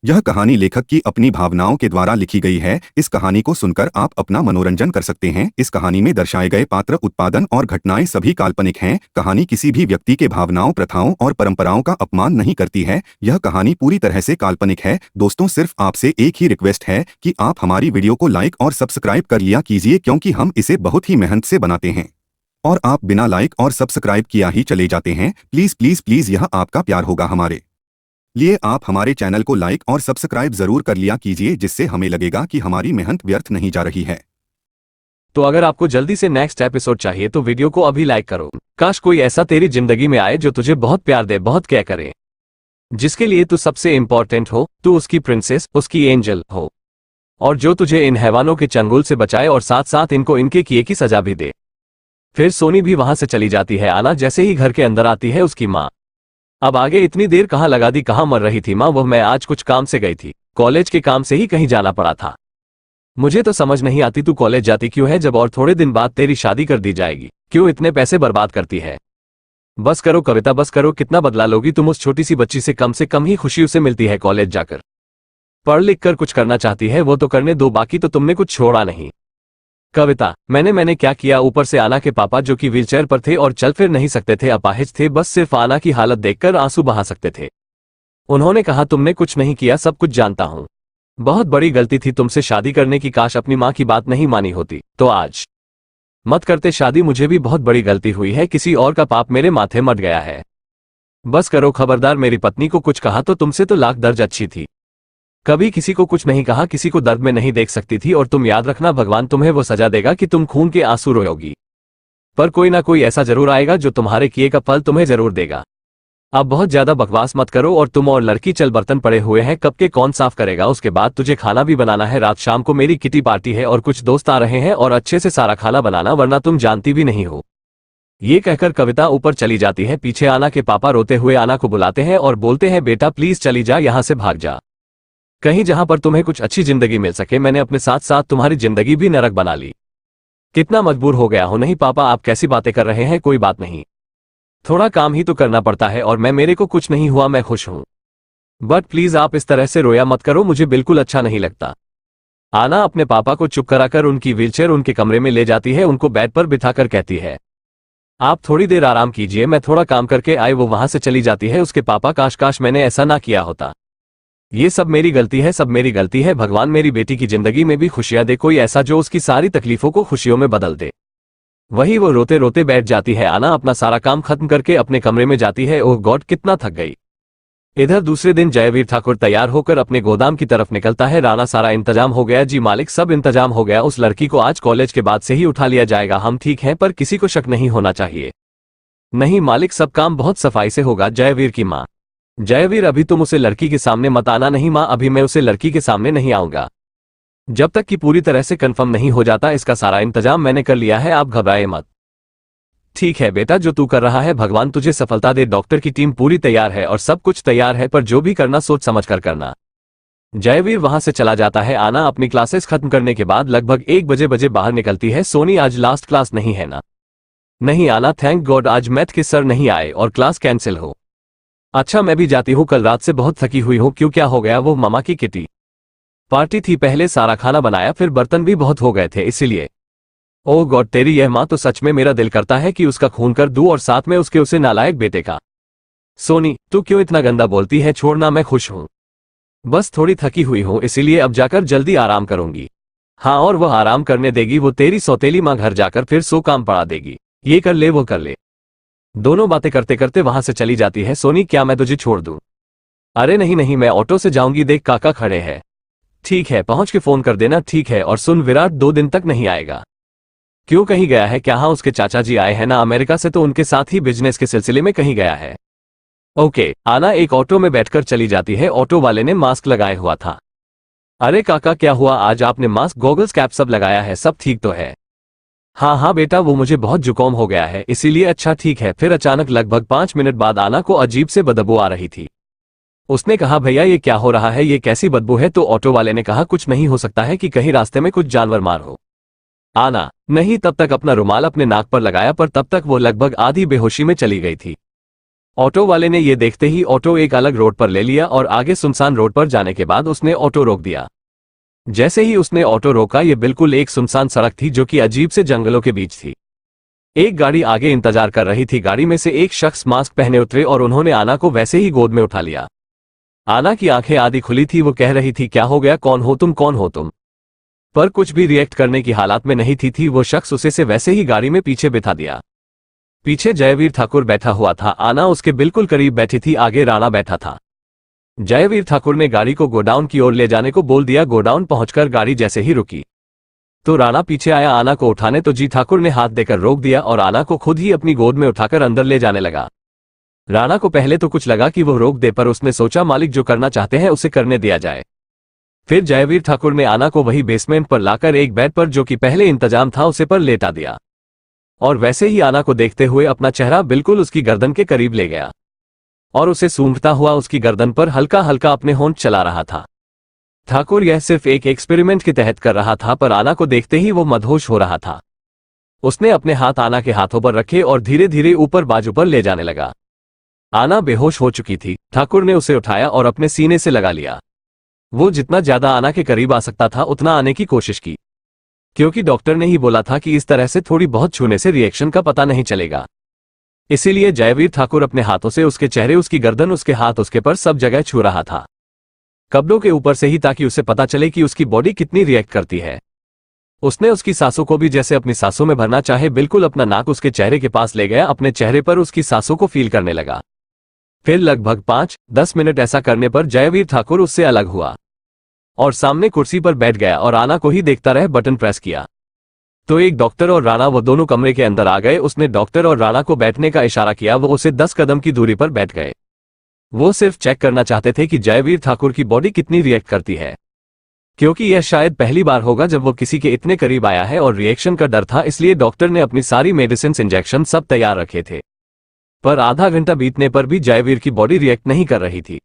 यह कहानी लेखक की अपनी भावनाओं के द्वारा लिखी गई है। इस कहानी को सुनकर आप अपना मनोरंजन कर सकते हैं। इस कहानी में दर्शाए गए पात्र, उत्पादन और घटनाएं सभी काल्पनिक हैं। कहानी किसी भी व्यक्ति के भावनाओं, प्रथाओं और परंपराओं का अपमान नहीं करती है। यह कहानी पूरी तरह से काल्पनिक है। दोस्तों, सिर्फ आपसे एक ही रिक्वेस्ट है कि आप हमारी वीडियो को लाइक और सब्सक्राइब कर लिया कीजिए, क्योंकि हम इसे बहुत ही मेहनत से बनाते हैं और आप बिना लाइक और सब्सक्राइब किया ही चले जाते हैं। प्लीज प्लीज प्लीज, यह आपका प्यार होगा हमारे लिए। आप हमारे चैनल को लाइक और सब्सक्राइब जरूर कर लिया कीजिए, जिससे हमें लगेगा कि हमारी मेहनत व्यर्थ नहीं जा रही है। तो अगर आपको जल्दी से नेक्स्ट एपिसोड चाहिए तो वीडियो को अभी लाइक करो। काश कोई ऐसा तेरी जिंदगी में आए जो तुझे बहुत प्यार दे, बहुत केयर करे, जिसके लिए तू सबसे इंपॉर्टेंट हो, तू उसकी प्रिंसेस, उसकी एंजल हो, और जो तुझे इन हैवानों के चंगुल से बचाए और साथ साथ इनको इनके किए की सजा भी दे। फिर सोनी भी वहां से चली जाती है। आना जैसे ही घर के अंदर आती है उसकी माँ, अब आगे इतनी देर कहाँ लगा दी, कहाँ मर रही थी माँ? वो मैं आज कुछ काम से गई थी, कॉलेज के काम से ही कहीं जाना पड़ा था। मुझे तो समझ नहीं आती तू कॉलेज जाती क्यों है, जब और थोड़े दिन बाद तेरी शादी कर दी जाएगी। क्यों इतने पैसे बर्बाद करती है? बस करो कविता, बस करो। कितना बदला लोगी तुम? उस छोटी सी बच्ची से कम ही खुशी उसे मिलती है कॉलेज जाकर। पढ़ लिख कर कुछ करना चाहती है वो तो करने दो, बाकी तो तुमने कुछ छोड़ा नहीं। कविता, मैंने क्या किया? ऊपर से आना के पापा जो कि व्हीलचेयर पर थे और चल फिर नहीं सकते थे, अपाहिज थे, बस सिर्फ आना की हालत देखकर आंसू बहा सकते थे। उन्होंने कहा तुमने कुछ नहीं किया, सब कुछ जानता हूं, बहुत बड़ी गलती थी तुमसे शादी करने की, काश अपनी मां की बात नहीं मानी होती तो आज मत करते शादी। मुझे भी बहुत बड़ी गलती हुई है, किसी और का पाप मेरे माथे मट गया है। बस करो, खबरदार मेरी पत्नी को कुछ कहा तो तुमसे तो लाख दर्ज अच्छी थी, कभी किसी को कुछ नहीं कहा, किसी को दर्द में नहीं देख सकती थी। और तुम याद रखना, भगवान तुम्हें वो सजा देगा कि तुम खून के आंसू रोयोगी, पर कोई ना कोई ऐसा जरूर आएगा जो तुम्हारे किए का फल तुम्हें जरूर देगा। अब बहुत ज्यादा बकवास मत करो, और तुम और लड़की चल, बर्तन पड़े हुए हैं, कब के कौन साफ करेगा? उसके बाद तुझे खाना भी बनाना है, रात शाम को मेरी किटी पार्टी है और कुछ दोस्त आ रहे हैं, और अच्छे से सारा खाना बनाना, वरना तुम जानती भी नहीं हो। ये कहकर कविता ऊपर चली जाती है। पीछे आना के पापा रोते हुए आना को बुलाते हैं और बोलते हैं बेटा प्लीज चली जा, यहां से भाग जा, कहीं जहां पर तुम्हें कुछ अच्छी जिंदगी मिल सके। मैंने अपने साथ साथ तुम्हारी जिंदगी भी नरक बना ली, कितना मजबूर हो गया हो। नहीं पापा, आप कैसी बातें कर रहे हैं? कोई बात नहीं, थोड़ा काम ही तो करना पड़ता है, और मेरे को कुछ नहीं हुआ, मैं खुश हूं। बट प्लीज आप इस तरह से रोया मत करो, मुझे बिल्कुल अच्छा नहीं लगता। आना अपने पापा को चुप कराकर उनकी व्हीलचेयर उनके कमरे में ले जाती है, उनको बेड पर बिठाकर कहती है आप थोड़ी देर आराम कीजिए, मैं थोड़ा काम करके आए। वो वहां से चली जाती है। उसके पापा, काश मैंने ऐसा ना किया होता, ये सब मेरी गलती है, सब मेरी गलती है। भगवान मेरी बेटी की जिंदगी में भी खुशियां दे, कोई ऐसा जो उसकी सारी तकलीफों को खुशियों में बदल दे। वही वो रोते रोते बैठ जाती है। आना अपना सारा काम खत्म करके अपने कमरे में जाती है। ओह गॉड, कितना थक गई। इधर दूसरे दिन जयवीर ठाकुर तैयार होकर अपने गोदाम की तरफ निकलता है। राणा, सारा इंतजाम हो गया? जी मालिक, सब इंतजाम हो गया। उस लड़की को आज कॉलेज के बाद से ही उठा लिया जाएगा। हम ठीक हैं, पर किसी को शक नहीं होना चाहिए। नहीं मालिक, सब काम बहुत सफाई से होगा। जयवीर की माँ, जयवीर अभी तुम उसे लड़की के सामने मत आना। नहीं माँ, अभी मैं उसे लड़की के सामने नहीं आऊंगा जब तक कि पूरी तरह से कंफर्म नहीं हो जाता। इसका सारा इंतजाम मैंने कर लिया है, आप घबराए मत। ठीक है बेटा, जो तू कर रहा है भगवान तुझे सफलता दे। डॉक्टर की टीम पूरी तैयार है और सब कुछ तैयार है, पर जो भी करना सोच समझ कर करना। जयवीर वहां से चला जाता है। आना अपनी क्लासेस खत्म करने के बाद लगभग 1 बजे बाहर निकलती है। सोनी, आज लास्ट क्लास नहीं है ना? नहीं आना, थैंक गॉड आज मैथ के सर नहीं आए और क्लास कैंसिल हो। अच्छा मैं भी जाती हूँ, कल रात से बहुत थकी हुई हूँ। क्यों, क्या हो गया? वो मामा की किटी पार्टी थी, पहले सारा खाना बनाया, फिर बर्तन भी बहुत हो गए थे इसीलिए। ओह गॉड, तेरी यह माँ तो सच में, मेरा दिल करता है कि उसका खून कर दूं और साथ में उसके उसे नालायक बेटे का। सोनी, तू क्यों इतना गंदा बोलती है? छोड़ना, मैं खुश हूँ, बस थोड़ी थकी हुई हूँ, इसीलिए अब जाकर जल्दी आराम करूंगी। हाँ, और वह आराम करने देगी? वो तेरी सौतेली माँ घर जाकर फिर 100 काम पड़ा देगी, ये कर ले वो कर ले। दोनों बातें करते करते वहां से चली जाती है। सोनी, क्या मैं तुझे छोड़ दूं? अरे नहीं नहीं, मैं ऑटो से जाऊंगी, देख काका खड़े हैं। ठीक है, पहुंच के फोन कर देना। ठीक है, और सुन, विराट 2 दिन तक नहीं आएगा। क्यों, कहीं गया है क्या? हाँ, उसके चाचा जी आए हैं ना अमेरिका से, तो उनके साथ ही बिजनेस के सिलसिले में कहीं गया है। ओके। आना एक ऑटो में बैठकर चली जाती है। ऑटो वाले ने मास्क लगाए हुआ था। अरे काका, क्या हुआ? आज आपने मास्क, गॉगल्स, कैप सब लगाया है, सब ठीक तो है? हाँ हाँ बेटा, वो मुझे बहुत जुकाम हो गया है इसीलिए। अच्छा ठीक है। फिर अचानक लगभग 5 मिनट बाद आना को अजीब से बदबू आ रही थी। उसने कहा भैया ये क्या हो रहा है, ये कैसी बदबू है? तो ऑटो वाले ने कहा कुछ नहीं हो सकता है कि कहीं रास्ते में कुछ जानवर मार हो। आना नहीं तब तक अपना रुमाल अपने नाक पर लगाया, पर तब तक वो लगभग आधी बेहोशी में चली गई थी। ऑटो वाले ने ये देखते ही ऑटो एक अलग रोड पर ले लिया और आगे सुनसान रोड पर जाने के बाद उसने ऑटो रोक दिया। जैसे ही उसने ऑटो रोका, ये बिल्कुल एक सुनसान सड़क थी जो कि अजीब से जंगलों के बीच थी। एक गाड़ी आगे इंतजार कर रही थी। गाड़ी में से एक शख्स मास्क पहने उतरे और उन्होंने आना को वैसे ही गोद में उठा लिया। आना की आंखें आधी खुली थी। वो कह रही थी, क्या हो गया, कौन हो तुम, कौन हो तुम? पर कुछ भी रिएक्ट करने की हालात में नहीं थी। वो शख्स उसे से वैसे ही गाड़ी में पीछे बिठा दिया। पीछे जयवीर ठाकुर बैठा हुआ था। आना उसके बिल्कुल करीब बैठी थी। आगे राणा बैठा था। जयवीर ठाकुर ने गाड़ी को गोडाउन की ओर ले जाने को बोल दिया। गोडाउन पहुंचकर गाड़ी जैसे ही रुकी तो राणा पीछे आया आना को उठाने, तो जी ठाकुर ने हाथ देकर रोक दिया और आना को खुद ही अपनी गोद में उठाकर अंदर ले जाने लगा। राणा को पहले तो कुछ लगा कि वो रोक दे, पर उसने सोचा मालिक जो करना चाहते हैं उसे करने दिया जाए। फिर जयवीर ठाकुर ने आना को वही बेसमेंट पर लाकर एक बेड पर जो कि पहले इंतजाम था उसे पर लेटा दिया और वैसे ही आना को देखते हुए अपना चेहरा बिल्कुल उसकी गर्दन के करीब ले गया और उसे सूंघता हुआ उसकी गर्दन पर हल्का हल्का अपने होंठ चला रहा था। ठाकुर यह सिर्फ एक एक्सपेरिमेंट के तहत कर रहा था, पर आना को देखते ही वो मदहोश हो रहा था। उसने अपने हाथ आना के हाथों पर रखे और धीरे धीरे ऊपर बाजू पर ले जाने लगा। आना बेहोश हो चुकी थी। ठाकुर ने उसे उठाया और अपने सीने से लगा लिया। वो जितना ज्यादा आना के करीब आ सकता था उतना आने की कोशिश की, क्योंकि डॉक्टर ने ही बोला था कि इस तरह से थोड़ी बहुत छूने से रिएक्शन का पता नहीं चलेगा। इसीलिए जयवीर ठाकुर अपने हाथों से उसके चेहरे, उसकी गर्दन, उसके हाथ, उसके पर सब जगह छू रहा था, कपड़ों के ऊपर से ही, ताकि उसे पता चले कि उसकी बॉडी कितनी रिएक्ट करती है। उसने उसकी सांसों को भी जैसे अपनी सांसों में भरना चाहे बिल्कुल अपना नाक उसके चेहरे के पास ले गया, अपने चेहरे पर उसकी सांसों को फील करने लगा। फिर लगभग 5-10 मिनट ऐसा करने पर जयवीर ठाकुर उससे अलग हुआ और सामने कुर्सी पर बैठ गया और आना को ही देखता रह बटन प्रेस किया। तो एक डॉक्टर और राणा वो दोनों कमरे के अंदर आ गए। उसने डॉक्टर और राणा को बैठने का इशारा किया। वो उसे 10 कदम की दूरी पर बैठ गए। वो सिर्फ चेक करना चाहते थे कि जयवीर ठाकुर की बॉडी कितनी रिएक्ट करती है, क्योंकि यह शायद पहली बार होगा जब वो किसी के इतने करीब आया है और रिएक्शन का डर था। इसलिए डॉक्टर ने अपनी सारी मेडिसिन, इंजेक्शन सब तैयार रखे थे। पर आधा घंटा बीतने पर भी जयवीर की बॉडी रिएक्ट नहीं कर रही थी।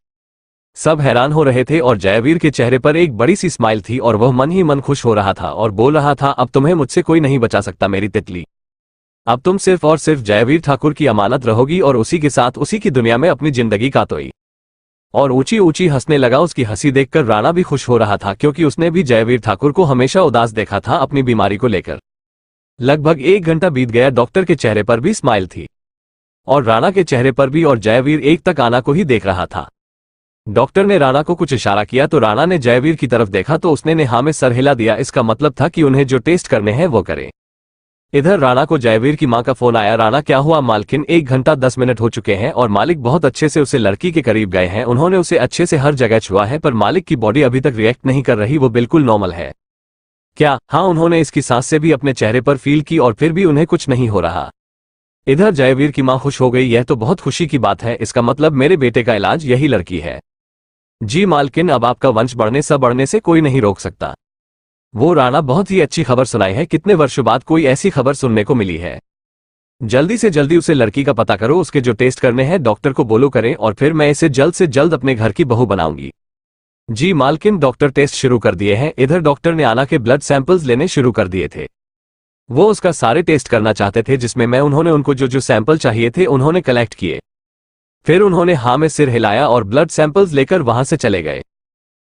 सब हैरान हो रहे थे और जयवीर के चेहरे पर एक बड़ी सी स्माइल थी और वह मन ही मन खुश हो रहा था और बोल रहा था, अब तुम्हें मुझसे कोई नहीं बचा सकता मेरी तितली। अब तुम सिर्फ और सिर्फ जयवीर ठाकुर की अमानत रहोगी और उसी के साथ उसी की दुनिया में अपनी जिंदगी काटोई। और ऊंची ऊंची हंसने लगा। उसकी हंसी देखकर राणा भी खुश हो रहा था, क्योंकि उसने भी जयवीर ठाकुर को हमेशा उदास देखा था अपनी बीमारी को लेकर। लगभग 1 घंटा बीत गया। डॉक्टर के चेहरे पर भी स्माइल थी और राणा के चेहरे पर भी, और जयवीर एक तक आना को ही देख रहा था। डॉक्टर ने राणा को कुछ इशारा किया तो राणा ने जयवीर की तरफ देखा तो उसने हाँ में सर हिला दिया। इसका मतलब था कि उन्हें जो टेस्ट करने हैं वो करें। इधर राणा को जयवीर की मां का फोन आया। राणा, क्या हुआ मालकिन? 1 घंटा 10 मिनट हो चुके हैं और मालिक बहुत अच्छे से उसे लड़की के करीब गए हैं। उन्होंने उसे अच्छे से हर जगह छुआ है, पर मालिक की बॉडी अभी तक रिएक्ट नहीं कर रही। वो बिल्कुल नॉर्मल है। क्या? हाँ, उन्होंने इसकी सांस से भी अपने चेहरे पर फील की और फिर भी उन्हें कुछ नहीं हो रहा। इधर जयवीर की मां खुश हो गई। यह तो बहुत खुशी की बात है। इसका मतलब मेरे बेटे का इलाज यही लड़की है। जी मालकिन, अब आपका वंश बढ़ने से कोई नहीं रोक सकता। वो राणा, बहुत ही अच्छी खबर सुनाई है। कितने वर्षों बाद कोई ऐसी खबर सुनने को मिली है। जल्दी से जल्दी उसे लड़की का पता करो। उसके जो टेस्ट करने हैं डॉक्टर को बोलो करें और फिर मैं इसे जल्द से जल्द अपने घर की बहू बनाऊंगी। जी मालकिन, डॉक्टर टेस्ट शुरू कर दिए हैं। इधर डॉक्टर ने आना के ब्लड सैंपल्स लेने शुरू कर दिए थे। वो उसका सारे टेस्ट करना चाहते थे, जिसमें मैं उन्होंने उनको जो जो सैंपल चाहिए थे उन्होंने कलेक्ट किए। फिर उन्होंने हाँ में सिर हिलाया और ब्लड सैंपल्स लेकर वहां से चले गए।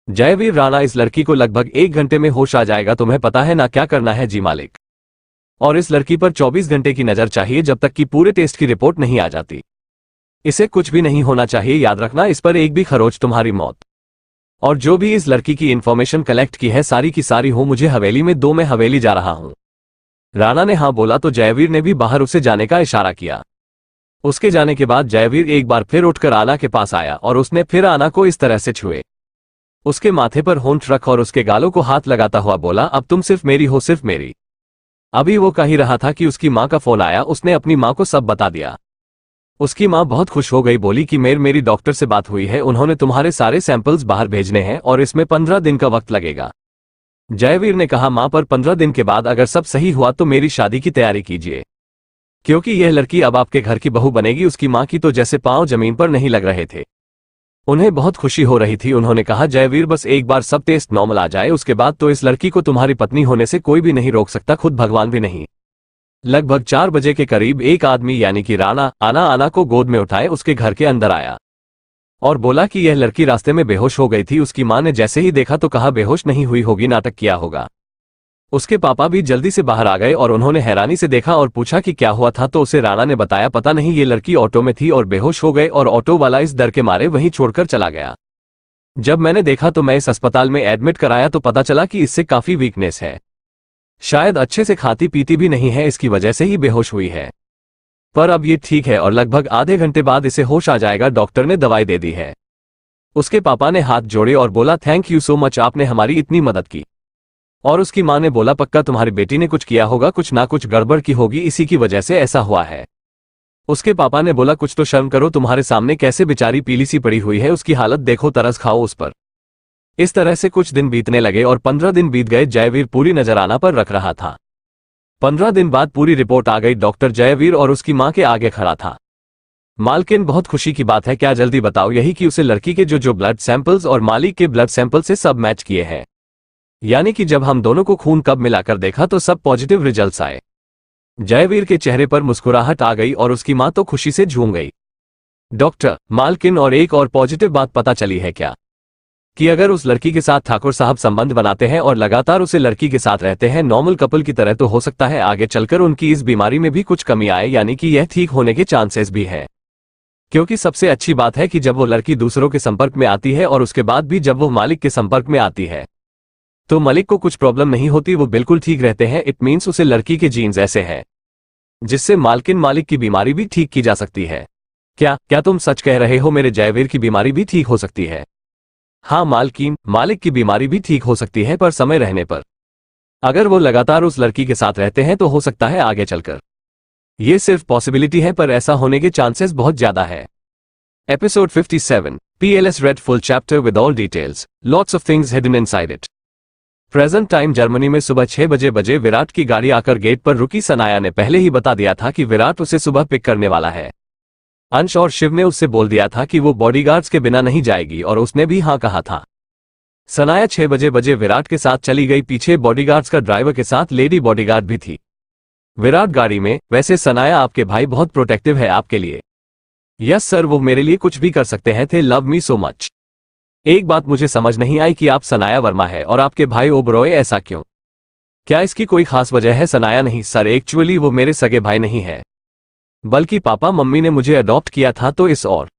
जयवीर, राणा, इस लड़की को लगभग 1 घंटे में होश आ जाएगा। तुम्हें पता है ना क्या करना है? जी मालिक। और इस लड़की पर 24 घंटे की नजर चाहिए जब तक कि पूरे टेस्ट की रिपोर्ट नहीं आ जाती। इसे कुछ भी नहीं होना चाहिए, याद रखना। इस पर एक भी खरोच, तुम्हारी मौत। और जो भी इस लड़की की इंफॉर्मेशन कलेक्ट की है सारी की सारी हो मुझे हवेली में दो। मैं हवेली जा रहा हूं। राणा ने हाँ बोला तो जयवीर ने भी बाहर उसे जाने का इशारा किया। उसके जाने के बाद जयवीर एक बार फिर उठकर आना के पास आया और उसने फिर आना को इस तरह से छुए। उसके माथे पर होंठ रख और उसके गालों को हाथ लगाता हुआ बोला, अब तुम सिर्फ मेरी हो, सिर्फ मेरी। अभी वो कह ही रहा था कि उसकी मां का फोन आया। उसने अपनी मां को सब बता दिया। उसकी मां बहुत खुश हो गई, बोली कि मेरी डॉक्टर से बात हुई है, उन्होंने तुम्हारे सारे सैंपल्स बाहर भेजने हैं और इसमें 15 दिन का वक्त लगेगा। जयवीर ने कहा, मां, पर 15 दिन के बाद अगर सब सही हुआ तो मेरी शादी की तैयारी कीजिए, क्योंकि यह लड़की अब आपके घर की बहू बनेगी। उसकी मां की तो जैसे पांव जमीन पर नहीं लग रहे थे। उन्हें बहुत खुशी हो रही थी। उन्होंने कहा, जयवीर, बस एक बार सब टेस्ट नॉर्मल आ जाए, उसके बाद तो इस लड़की को तुम्हारी पत्नी होने से कोई भी नहीं रोक सकता, खुद भगवान भी नहीं। लगभग 4 बजे के करीब एक आदमी यानी कि राणा आना को गोद में उठाए उसके घर के अंदर आया और बोला कि यह लड़की रास्ते में बेहोश हो गई थी। उसकी मां ने जैसे ही देखा तो कहा बेहोश नहीं हुई होगी, नाटक किया होगा। उसके पापा भी जल्दी से बाहर आ गए और उन्होंने हैरानी से देखा और पूछा कि क्या हुआ था, तो उसे राणा ने बताया पता नहीं, ये लड़की ऑटो में थी और बेहोश हो गए और ऑटो वाला इस डर के मारे वहीं छोड़कर चला गया। जब मैंने देखा तो मैं इस अस्पताल में एडमिट कराया तो पता चला कि इससे काफी वीकनेस है, शायद अच्छे से खाती पीती भी नहीं है, इसकी वजह से ही बेहोश हुई है। पर अब ये ठीक है और लगभग आधे घंटे बाद इसे होश आ जाएगा, डॉक्टर ने दवाई दे दी है। उसके पापा ने हाथ जोड़े और बोला थैंक यू सो मच, आपने हमारी इतनी मदद की। और उसकी मां ने बोला पक्का तुम्हारी बेटी ने कुछ किया होगा, कुछ ना कुछ गड़बड़ की होगी, इसी की वजह से ऐसा हुआ है। उसके पापा ने बोला कुछ तो शर्म करो, तुम्हारे सामने कैसे बेचारी पीली सी पड़ी हुई है, उसकी हालत देखो, तरस खाओ उस पर। इस तरह से कुछ दिन बीतने लगे और 15 दिन बीत गए। जयवीर पूरी नजर आना पर रख रहा था। 15 दिन बाद पूरी रिपोर्ट आ गई। डॉक्टर जयवीर और उसकी मां के आगे खड़ा था। मालकिन बहुत खुशी की बात है, क्या जल्दी बताओ, यही कि उसे लड़की के जो ब्लड सैंपल्स और मालिक के ब्लड सैंपल से सब मैच किए हैं, यानी कि जब हम दोनों को खून कब मिलाकर देखा तो सब पॉजिटिव रिजल्ट्स आए। जयवीर के चेहरे पर मुस्कुराहट आ गई और उसकी मां तो खुशी से झूम गई। डॉक्टर, मालकिन और एक और पॉजिटिव बात पता चली है क्या, कि अगर उस लड़की के साथ ठाकुर साहब संबंध बनाते हैं और लगातार उसे लड़की के साथ रहते हैं नॉर्मल कपल की तरह, तो हो सकता है आगे चलकर उनकी इस बीमारी में भी कुछ कमी आए, यानी कि यह ठीक होने के चांसेस भी है। क्योंकि सबसे अच्छी बात है कि जब वो लड़की दूसरों के संपर्क में आती है और उसके बाद भी जब वो मालिक के संपर्क में आती है तो मलिक को कुछ प्रॉब्लम नहीं होती, वो बिल्कुल ठीक रहते हैं। इट मीन्स उसे लड़की के जीन्स ऐसे हैं जिससे मालकिन मालिक की बीमारी भी ठीक की जा सकती है। क्या तुम सच कह रहे हो, मेरे जयवीर की बीमारी भी ठीक हो सकती है? हाँ मालकिन, मालिक की बीमारी भी ठीक हो सकती है, पर समय रहने पर। अगर वो लगातार उस लड़की के साथ रहते हैं तो हो सकता है आगे चलकर। ये सिर्फ पॉसिबिलिटी है, पर ऐसा होने के चांसेस बहुत ज्यादा है। Episode 57 PLS read full chapter with all details, lots of things hidden inside it। Present time Germany में सुबह 6 बजे विराट की गाड़ी आकर गेट पर रुकी। सनाया ने पहले ही बता दिया था कि विराट उसे सुबह पिक करने वाला है। अंश और शिव ने उससे बोल दिया था कि वो बॉडीगार्ड्स के बिना नहीं जाएगी और उसने भी हाँ कहा था। सनाया 6 बजे विराट के साथ चली गई, पीछे बॉडीगार्ड्स का ड्राइवर के साथ लेडी बॉडीगार्ड भी थी विराट गाड़ी में। वैसे सनाया, आपके भाई बहुत प्रोटेक्टिव है आपके लिए। यस सर, वो मेरे लिए कुछ भी कर सकते हैं, थे लव मी सो मच। एक बात मुझे समझ नहीं आई कि आप सनाया वर्मा है और आपके भाई ओबरॉय, ऐसा क्यों? क्या इसकी कोई खास वजह है? सनाया, नहीं सर, एक्चुअली वो मेरे सगे भाई नहीं है, बल्कि पापा मम्मी ने मुझे अडॉप्ट किया था, तो इस और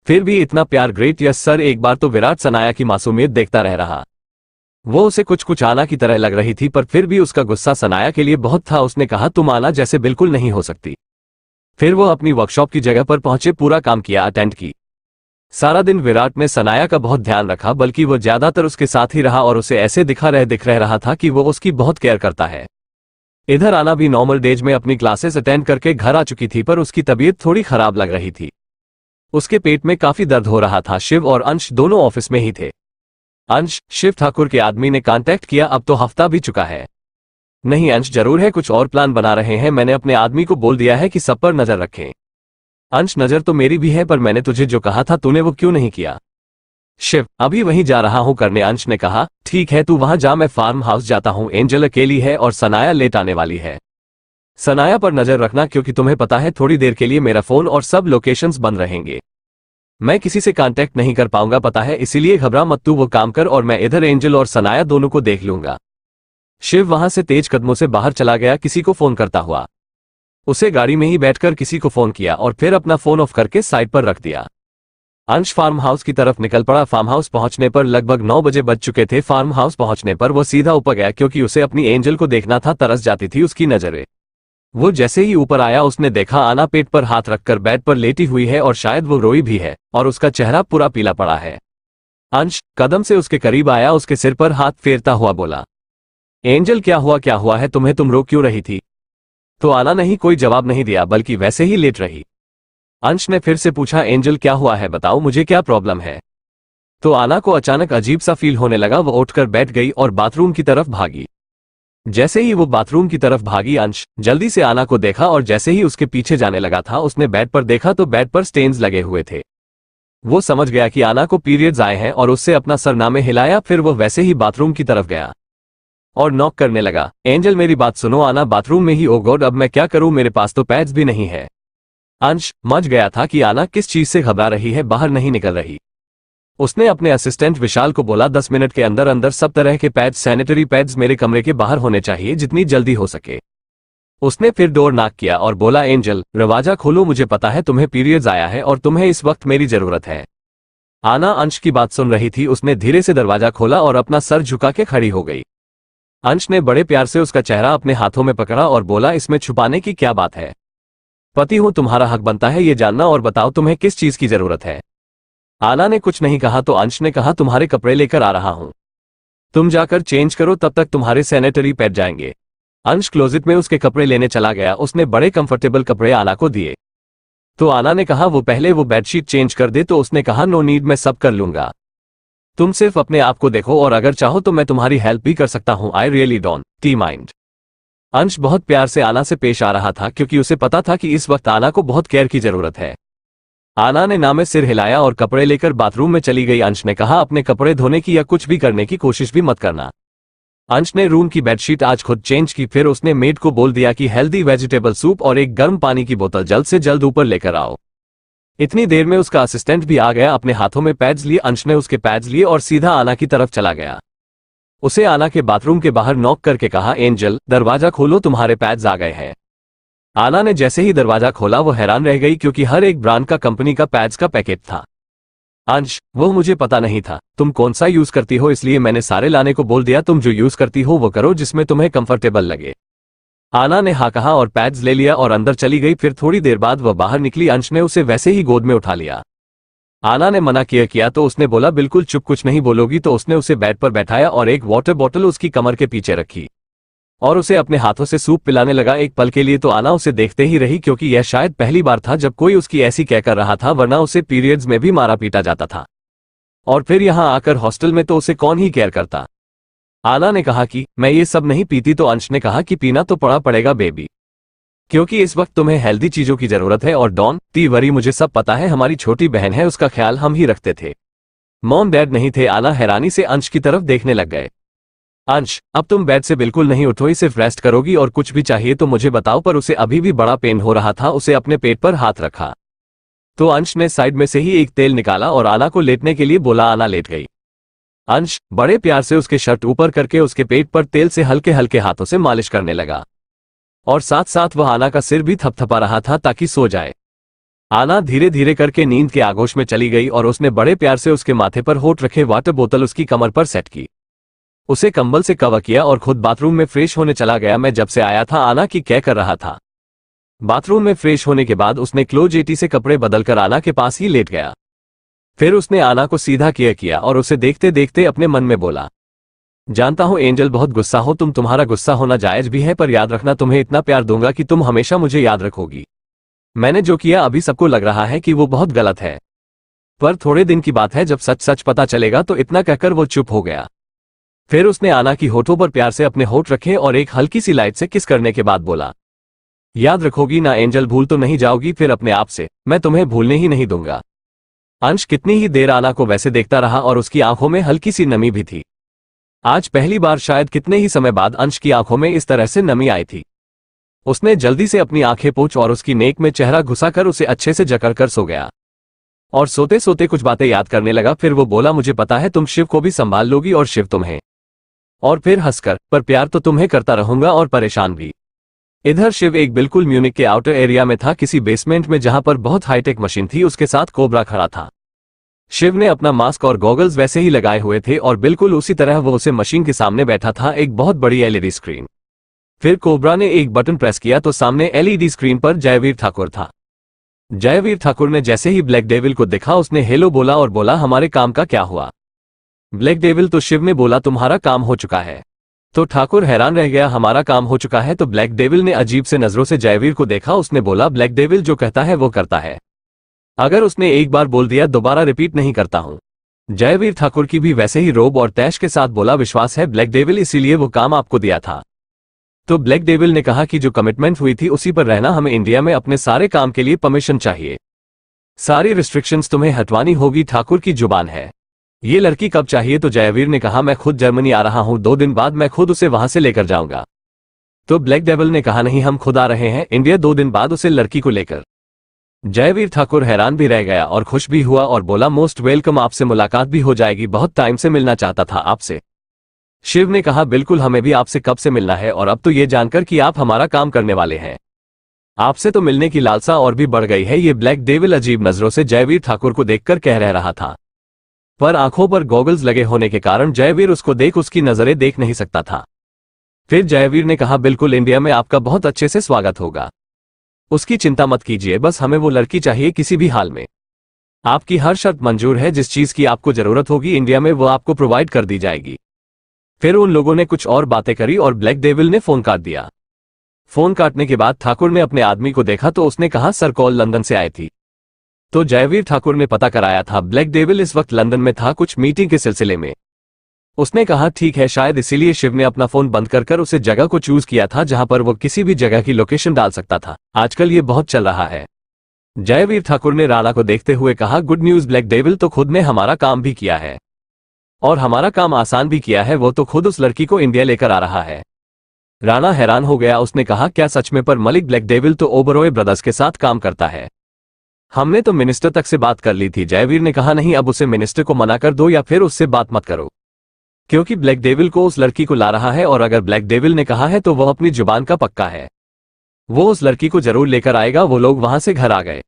फिर भी इतना प्यार। ग्रेट। Yes sir. एक बार तो विराट सनाया की मासूमियत देखता रह रहा। वो उसे कुछ आना की तरह लग रही थी, पर फिर भी उसका गुस्सा सनाया के लिए बहुत था। उसने कहा तुम आना जैसे बिल्कुल नहीं हो सकती। फिर वो अपनी वर्कशॉप की जगह पर पहुंचे, पूरा काम किया, अटेंड की। सारा दिन विराट ने सनाया का बहुत ध्यान रखा, बल्कि वो ज्यादातर उसके साथ ही रहा और उसे ऐसे दिख रहा था कि वो उसकी बहुत केयर करता है। इधर आना भी नॉर्मल डेज में अपनी क्लासेस अटेंड करके घर आ चुकी थी, पर उसकी तबीयत थोड़ी खराब लग रही थी। उसके पेट में काफी दर्द हो रहा था। शिव और अंश दोनों ऑफिस में ही थे। अंश, शिव ठाकुर के आदमी ने कांटेक्ट किया, अब तो हफ्ता भी चुका है। नहीं अंश, जरूर है, कुछ और प्लान बना रहे हैं। मैंने अपने आदमी को बोल दिया है कि सब पर नजर रखें। अंश, नजर तो मेरी भी है, पर मैंने तुझे जो कहा था तूने वो क्यों नहीं किया? शिव, अभी वहीं जा रहा हूं करने। अंश ने कहा ठीक है, तू वहां जा, मैं फार्म हाउस जाता हूं। एंजल अकेली है और सनाया लेट आने वाली है। सनाया पर नजर रखना, क्योंकि तुम्हें पता है थोड़ी देर के लिए मेरा फोन और सब लोकेशंस बंद रहेंगे। मैं किसी से कांटेक्ट नहीं कर पाऊंगा, पता है, इसीलिए घबरा मत, तू वो काम कर और मैं इधर एंजल और सनाया दोनों को देख लूंगा। शिव वहां से तेज कदमों से बाहर चला गया, किसी को फोन करता हुआ। उसे गाड़ी में ही बैठकर किसी को फोन किया और फिर अपना फोन ऑफ करके साइड पर रख दिया। अंश फार्म हाउस की तरफ निकल पड़ा। फार्म हाउस पहुंचने पर लगभग 9 बज चुके थे। फार्म हाउस पहुंचने पर वो सीधा ऊपर गया, क्योंकि उसे अपनी एंजल को देखना था, तरस जाती थी उसकी नजरें। वो जैसे ही ऊपर आया उसने देखा आना पेट पर हाथ रखकर बेड पर लेटी हुई है और शायद वो रोई भी है और उसका चेहरा पूरा पीला पड़ा है। अंश कदम से उसके करीब आया, उसके सिर पर हाथ फेरता हुआ बोला, एंजल क्या हुआ है तुम्हें, तुम रो क्यों रही थी? तो आना नहीं कोई जवाब नहीं दिया, बल्कि वैसे ही लेट रही। अंश ने फिर से पूछा, एंजल क्या हुआ है, बताओ मुझे क्या प्रॉब्लम है? तो आना को अचानक अजीब सा फील होने लगा। वो उठकर बैठ गई और बाथरूम की तरफ भागी। जैसे ही वो बाथरूम की तरफ भागी, अंश जल्दी से आना को देखा और जैसे ही उसके पीछे जाने लगा था, उसने बेड पर देखा तो बेड पर स्टेन्स लगे हुए थे। वो समझ गया कि आना को पीरियड्स आए हैं और उससे अपना सरनामे हिलाया। फिर वो वैसे ही बाथरूम की तरफ गया। और नॉक करने लगा। एंजल मेरी बात सुनो। आना बाथरूम में ही। ओ गॉड, अब मैं क्या करूं, मेरे पास तो पैड्स भी नहीं है। अंश समझ गया था कि आना किस चीज से घबरा रही है, बाहर नहीं निकल रही। उसने अपने असिस्टेंट विशाल को बोला 10 मिनट के अंदर अंदर सब तरह के पैड्स, सैनिटरी पैड्स मेरे कमरे के बाहर होने चाहिए, जितनी जल्दी हो सके। उसने फिर डोर नॉक किया और बोला एंजल दरवाजा खोलो, मुझे पता है तुम्हें पीरियड्स आया है और तुम्हें इस वक्त मेरी जरूरत है। आना अंश की बात सुन रही थी। उसने धीरे से दरवाजा खोला और अपना सर झुका के खड़ी हो गई। अंश ने बड़े प्यार से उसका चेहरा अपने हाथों में पकड़ा और बोला इसमें छुपाने की क्या बात है, पति हूं, तुम्हारा हक बनता है ये जानना, और बताओ तुम्हें किस चीज की जरूरत है। आना ने कुछ नहीं कहा तो अंश ने कहा तुम्हारे कपड़े लेकर आ रहा हूं, तुम जाकर चेंज करो, तब तक तुम्हारे सैनिटरी पैड जाएंगे। अंश क्लोजेट में उसके कपड़े लेने चला गया। उसने बड़े कंफर्टेबल कपड़े आना को दिए तो आना ने कहा वो पहले वो बेडशीट चेंज कर दे, तो उसने कहा नो नीड, मैं सब कर लूंगा, तुम सिर्फ अपने आप को देखो और अगर चाहो तो मैं तुम्हारी हेल्प भी कर सकता हूं। I really don't T mind. अंश बहुत प्यार से आना से पेश आ रहा था क्योंकि उसे पता था कि इस वक्त आना को बहुत केयर की जरूरत है। आना ने ना में सिर हिलाया और कपड़े लेकर बाथरूम में चली गई। अंश ने कहा अपने कपड़े धोने की या कुछ भी करने की कोशिश भी मत करना। अंश ने रूम की बेडशीट आज खुद चेंज की। फिर उसने मेड को बोल दिया कि हेल्दी वेजिटेबल सूप और एक गर्म पानी की बोतल जल्द से जल्द ऊपर लेकर आओ। इतनी देर में उसका असिस्टेंट भी आ गया। अपने हाथों में पैड्स लिए अंश ने उसके पैड्स लिए और सीधा आना की तरफ चला गया। उसे आना के बाथरूम के बाहर नॉक करके कहा एंजल दरवाजा खोलो, तुम्हारे पैड्स आ गए हैं। आना ने जैसे ही दरवाजा खोला वो हैरान रह गई क्योंकि हर एक ब्रांड का कंपनी का पैड्स का पैकेट था। अंश वो मुझे पता नहीं था तुम कौन सा यूज करती हो, इसलिए मैंने सारे लाने को बोल दिया, तुम जो यूज करती हो वो करो जिसमें तुम्हें कंफर्टेबल लगे। आना ने हाँ कहा और पैड्स ले लिया और अंदर चली गई। फिर थोड़ी देर बाद वह बाहर निकली। अंश ने उसे वैसे ही गोद में उठा लिया। आना ने मना किया तो उसने बोला बिल्कुल चुप, कुछ नहीं बोलोगी, तो उसने उसे बेड पर बैठाया और एक वाटर बॉटल उसकी कमर के पीछे रखी और उसे अपने हाथों से सूप पिलाने लगा। एक पल के लिए तो आना उसे देखते ही रही क्योंकि यह शायद पहली बार था जब कोई उसकी ऐसी कह कर रहा था, वरना उसे पीरियड्स में भी मारा पीटा जाता था और फिर यहां आकर हॉस्टल में तो उसे कौन ही केयर करता। आना ने कहा कि मैं ये सब नहीं पीती, तो अंश ने कहा कि पीना तो पड़ेगा बेबी, क्योंकि इस वक्त तुम्हें हेल्दी चीजों की जरूरत है। और डॉन ती वरी, मुझे सब पता है, हमारी छोटी बहन है, उसका ख्याल हम ही रखते थे, मॉम डैड नहीं थे। आना हैरानी से अंश की तरफ देखने लग गए। अंश अब तुम बेड से बिल्कुल नहीं उठोगी, सिर्फ रेस्ट करोगी, और कुछ भी चाहिए तो मुझे बताओ। पर उसे अभी भी बड़ा पेन हो रहा था। उसे अपने पेट पर हाथ रखा तो अंश ने साइड में से ही एक तेल निकाला और आना को लेटने के लिए बोला। आना लेट गई। अंश बड़े प्यार से उसके शर्ट ऊपर करके उसके पेट पर तेल से हल्के हल्के हाथों से मालिश करने लगा और साथ साथ वह आना का सिर भी थपथपा रहा था ताकि सो जाए। आना धीरे धीरे करके नींद के आगोश में चली गई और उसने बड़े प्यार से उसके माथे पर होठ रखे वाटर बोतल उसकी कमर पर सेट की, उसे कंबल से कवर किया और खुद बाथरूम में फ्रेश होने चला गया। मैं जब से आया था आना की क्या कर रहा था। बाथरूम में फ्रेश होने के बाद उसने क्लोजेटी से कपड़े बदलकर आना के पास ही लेट गया। फिर उसने आना को सीधा किया और उसे देखते देखते अपने मन में बोला, जानता हूं एंजल बहुत गुस्सा हो तुम, तुम्हारा गुस्सा होना जायज भी है, पर याद रखना तुम्हें इतना प्यार दूंगा कि तुम हमेशा मुझे याद रखोगी। मैंने जो किया अभी सबको लग रहा है कि वो बहुत गलत है, पर थोड़े दिन की बात है जब सच सच पता चलेगा। तो इतना कहकर वो चुप हो गया। फिर उसने आना की होठों पर प्यार से अपने होठ रखे और एक हल्की सी लाइट से किस करने के बाद बोला, याद रखोगी ना एंजल, भूल तो नहीं जाओगी फिर अपने आप से, मैं तुम्हें भूलने ही नहीं दूंगा। अंश कितनी ही देर आना को वैसे देखता रहा और उसकी आंखों में हल्की सी नमी भी थी। आज पहली बार शायद कितने ही समय बाद अंश की आंखों में इस तरह से नमी आई थी। उसने जल्दी से अपनी आंखें पोंछ और उसकी नेक में चेहरा घुसाकर उसे अच्छे से जकड़कर सो गया और सोते सोते कुछ बातें याद करने लगा। फिर वो बोला, मुझे पता है तुम शिव को भी संभाल लोगी और शिव तुम्हें, और फिर हंसकर, पर प्यार तो तुम्हें करता रहूंगा और परेशान भी। इधर शिव एक बिल्कुल म्यूनिक के आउटर एरिया में था, किसी बेसमेंट में जहां पर बहुत हाईटेक मशीन थी, उसके साथ कोबरा खड़ा था। शिव ने अपना मास्क और गॉगल्स वैसे ही लगाए हुए थे और बिल्कुल उसी तरह वो उसे मशीन के सामने बैठा था, एक बहुत बड़ी एलईडी स्क्रीन। फिर कोबरा ने एक बटन प्रेस किया तो सामने एलईडी स्क्रीन पर जयवीर ठाकुर था। जयवीर ठाकुर ने जैसे ही ब्लैक डेविल को देखा उसने हेलो बोला और बोला, हमारे काम का क्या हुआ। ब्लैक डेविल तो शिव ने बोला, तुम्हारा काम हो चुका है। तो ठाकुर हैरान रह गया, हमारा काम हो चुका है। तो ब्लैक डेविल ने अजीब से नजरों से जयवीर को देखा। उसने बोला, ब्लैक डेविल जो कहता है वो करता है, अगर उसने एक बार बोल दिया दोबारा रिपीट नहीं करता हूं। जयवीर ठाकुर की भी वैसे ही रोब और तैश के साथ बोला, विश्वास है ब्लैक डेविल, इसीलिए वो काम आपको दिया था। तो ब्लैक डेविल ने कहा कि जो कमिटमेंट हुई थी उसी पर रहना, हमें इंडिया में अपने सारे काम के लिए परमिशन चाहिए, सारी रिस्ट्रिक्शंस तुम्हें हटवानी होगी, ठाकुर की जुबान है। ये लड़की कब चाहिए? तो जयवीर ने कहा मैं खुद जर्मनी आ रहा हूं, 2 दिन बाद मैं खुद उसे वहां से लेकर जाऊंगा। तो ब्लैक डेविल ने कहा नहीं, हम खुद आ रहे हैं इंडिया 2 दिन बाद उसे लड़की को लेकर। जयवीर ठाकुर हैरान भी रह गया और खुश भी हुआ और बोला मोस्ट वेलकम, आपसे मुलाकात भी हो जाएगी, बहुत टाइम से मिलना चाहता था आपसे। शिव ने कहा बिल्कुल, हमें भी आपसे कब से मिलना है, और अब तो ये जानकर कि आप हमारा काम करने वाले हैं, आपसे तो मिलने की लालसा और भी बढ़ गई है। ये ब्लैक डेविल अजीब नजरों से जयवीर ठाकुर को देखकर कह रहा था, पर आंखों पर गॉगल्स लगे होने के कारण जयवीर उसको देख उसकी नजरें देख नहीं सकता था। फिर जयवीर ने कहा बिल्कुल, इंडिया में आपका बहुत अच्छे से स्वागत होगा, उसकी चिंता मत कीजिए, बस हमें वो लड़की चाहिए किसी भी हाल में। आपकी हर शर्त मंजूर है, जिस चीज की आपको जरूरत होगी इंडिया में वो आपको प्रोवाइड कर दी जाएगी। फिर उन लोगों ने कुछ और बातें करी और ब्लैक डेविल ने फोन काट दिया। फोन काटने के बाद ठाकुर ने अपने आदमी को देखा तो उसने कहा सर कॉल लंदन से आई थी। तो जयवीर ठाकुर ने पता कराया था ब्लैक डेविल इस वक्त लंदन में था कुछ मीटिंग के सिलसिले में। उसने कहा ठीक है, शायद इसीलिए शिव ने अपना फोन बंद कर उसे जगह को चूज किया था जहां पर वो किसी भी जगह की लोकेशन डाल सकता था। आजकल ये बहुत चल रहा है। जयवीर ठाकुर ने राणा को देखते हुए कहा गुड न्यूज, ब्लैक डेविल तो खुद ने हमारा काम भी किया है और हमारा काम आसान भी किया है, वो तो खुद उस लड़की को इंडिया लेकर आ रहा है। राणा हैरान हो गया, उसने कहा क्या सच में? पर मलिक, ब्लैक डेविल तो ओबरॉय ब्रदर्स के साथ काम करता है, हमने तो मिनिस्टर तक से बात कर ली थी। जयवीर ने कहा नहीं, अब उसे मिनिस्टर को मना कर दो या फिर उससे बात मत करो, क्योंकि ब्लैक डेविल को उस लड़की को ला रहा है और अगर ब्लैक डेविल ने कहा है तो वह अपनी जुबान का पक्का है, वो उस लड़की को जरूर लेकर आएगा। वो लोग वहां से घर आ गए।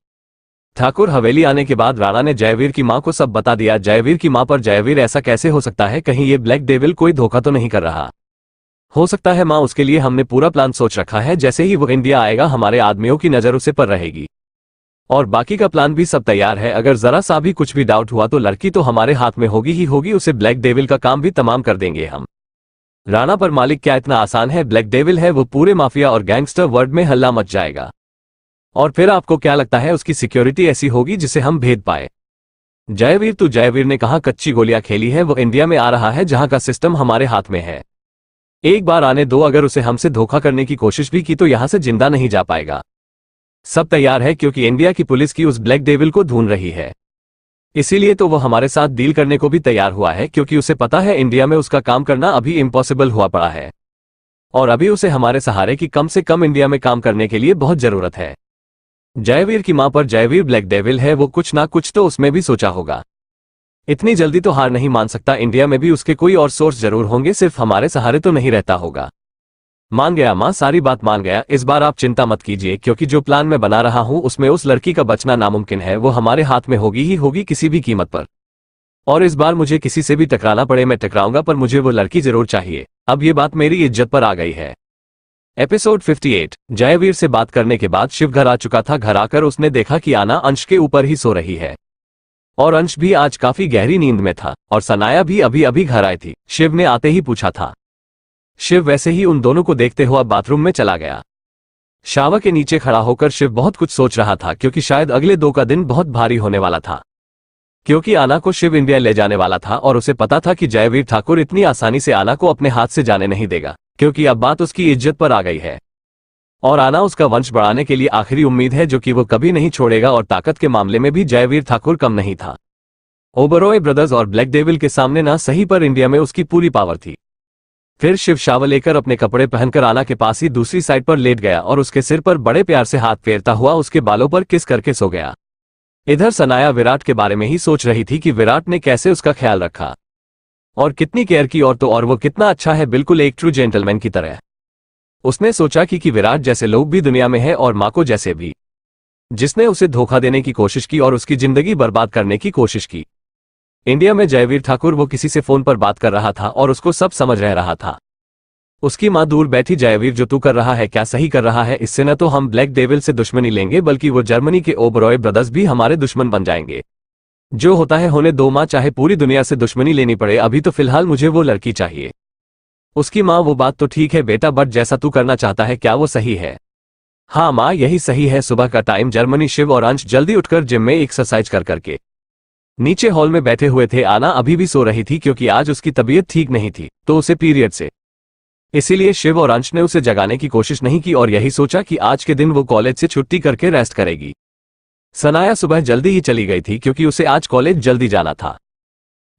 ठाकुर हवेली आने के बाद राणा ने जयवीर की मां को सब बता दिया। जयवीर की मां पर जयवीर ऐसा कैसे हो सकता है, कहीं ये ब्लैक डेविल कोई धोखा तो नहीं कर रहा? हो सकता है मां, उसके लिए हमने पूरा प्लान सोच रखा है, जैसे ही वो इंडिया आएगा हमारे आदमियों की नजर उसे पर रहेगी और बाकी का प्लान भी सब तैयार है। अगर जरा सा भी कुछ भी डाउट हुआ तो लड़की तो हमारे हाथ में होगी ही होगी, उसे ब्लैक डेविल का काम भी तमाम कर देंगे हम। राणा पर मालिक क्या इतना आसान है? ब्लैक डेविल है वो, पूरे माफिया और गैंगस्टर वर्ल्ड में हल्ला मच जाएगा और फिर आपको क्या लगता है उसकी सिक्योरिटी ऐसी होगी जिसे हम भेद पाए? जयवीर, तो जयवीर ने कहा कच्ची गोलियां खेली है, वो इंडिया में आ रहा है जहां का सिस्टम हमारे हाथ में है, एक बार आने दो, अगर उसे हमसे धोखा करने की कोशिश भी की तो यहां से जिंदा नहीं जा पाएगा। सब तैयार है क्योंकि इंडिया की पुलिस की उस ब्लैक डेविल को ढूंढ रही है, इसीलिए तो वो हमारे साथ डील करने को भी तैयार हुआ है, क्योंकि उसे पता है इंडिया में उसका काम करना अभी इम्पॉसिबल हुआ पड़ा है और अभी उसे हमारे सहारे की कम से कम इंडिया में काम करने के लिए बहुत जरूरत है। जयवीर की मां पर जयवीर ब्लैक डेविल है, वो कुछ ना कुछ तो उसमें भी सोचा होगा, इतनी जल्दी तो हार नहीं मान सकता, इंडिया में भी उसके कोई और सोर्स जरूर होंगे, सिर्फ हमारे सहारे तो नहीं रहता होगा। मान गया मां, सारी बात मान गया, इस बार आप चिंता मत कीजिए, क्योंकि जो प्लान मैं बना रहा हूं उसमें उस लड़की का बचना नामुमकिन है, वो हमारे हाथ में होगी ही होगी किसी भी कीमत पर, और इस बार मुझे किसी से भी टकराना पड़े मैं टकराऊंगा, पर मुझे वो लड़की जरूर चाहिए। अब ये बात मेरी इज्जत पर आ गई है। एपिसोड 58। जयवीर से बात करने के बाद शिव घर आ चुका था। घर आकर उसने देखा कि आना अंश के ऊपर ही सो रही है और अंश भी आज काफी गहरी नींद में था और सनाया भी अभी अभी घर आई थी। शिव ने आते ही पूछा था। शिव वैसे ही उन दोनों को देखते हुआ बाथरूम में चला गया। शावर के नीचे खड़ा होकर शिव बहुत कुछ सोच रहा था, क्योंकि शायद अगले 2 का दिन बहुत भारी होने वाला था, क्योंकि आना को शिव इंडिया ले जाने वाला था और उसे पता था कि जयवीर ठाकुर इतनी आसानी से आना को अपने हाथ से जाने नहीं देगा, क्योंकि अब बात उसकी इज्जत पर आ गई है और आना उसका वंश बढ़ाने के लिए आखिरी उम्मीद है जो कि वो कभी नहीं छोड़ेगा, और ताकत के मामले में भी जयवीर ठाकुर कम नहीं था। ओबरॉय ब्रदर्स और ब्लैक डेविल के सामने ना सही पर इंडिया में उसकी पूरी पावर थी। फिर शिव शावर लेकर अपने कपड़े पहनकर आना के पास ही दूसरी साइड पर लेट गया और उसके सिर पर बड़े प्यार से हाथ फेरता हुआ उसके बालों पर किस करके सो गया। इधर सनाया विराट के बारे में ही सोच रही थी कि विराट ने कैसे उसका ख्याल रखा और कितनी केयर की, और वो कितना अच्छा है, बिल्कुल एक ट्रू जेंटलमैन की तरह। उसने सोचा कि विराट जैसे लोग भी दुनिया में हैं और माको जैसे भी, जिसने उसे धोखा देने की कोशिश की और उसकी जिंदगी बर्बाद करने की कोशिश की। इंडिया में जयवीर ठाकुर वो किसी से फोन पर बात कर रहा था और उसको सब समझ रहा था। उसकी मां दूर बैठी, जयवीर जो तू कर रहा है क्या सही कर रहा है? इससे न तो हम ब्लैक डेविल से दुश्मनी लेंगे बल्कि वो जर्मनी के ओबरॉय ब्रदर्स भी हमारे दुश्मन बन जाएंगे। जो होता है होने दो मां, चाहे पूरी दुनिया से दुश्मनी लेनी पड़े, अभी तो फिलहाल मुझे वो लड़की चाहिए। उसकी मां, वो बात तो ठीक है बेटा, बट जैसा तू करना चाहता है क्या वो सही है? हाँ मां, यही सही है। सुबह का टाइम, जर्मनी, शिव और अंश जल्दी उठकर जिम में एक्सरसाइज करके नीचे हॉल में बैठे हुए थे। आना अभी भी सो रही थी क्योंकि आज उसकी तबीयत ठीक नहीं थी, तो उसे पीरियड से, इसीलिए शिव और अंश ने उसे जगाने की कोशिश नहीं की और यही सोचा कि आज के दिन वो कॉलेज से छुट्टी करके रेस्ट करेगी। सनाया सुबह जल्दी ही चली गई थी क्योंकि उसे आज कॉलेज जल्दी जाना था।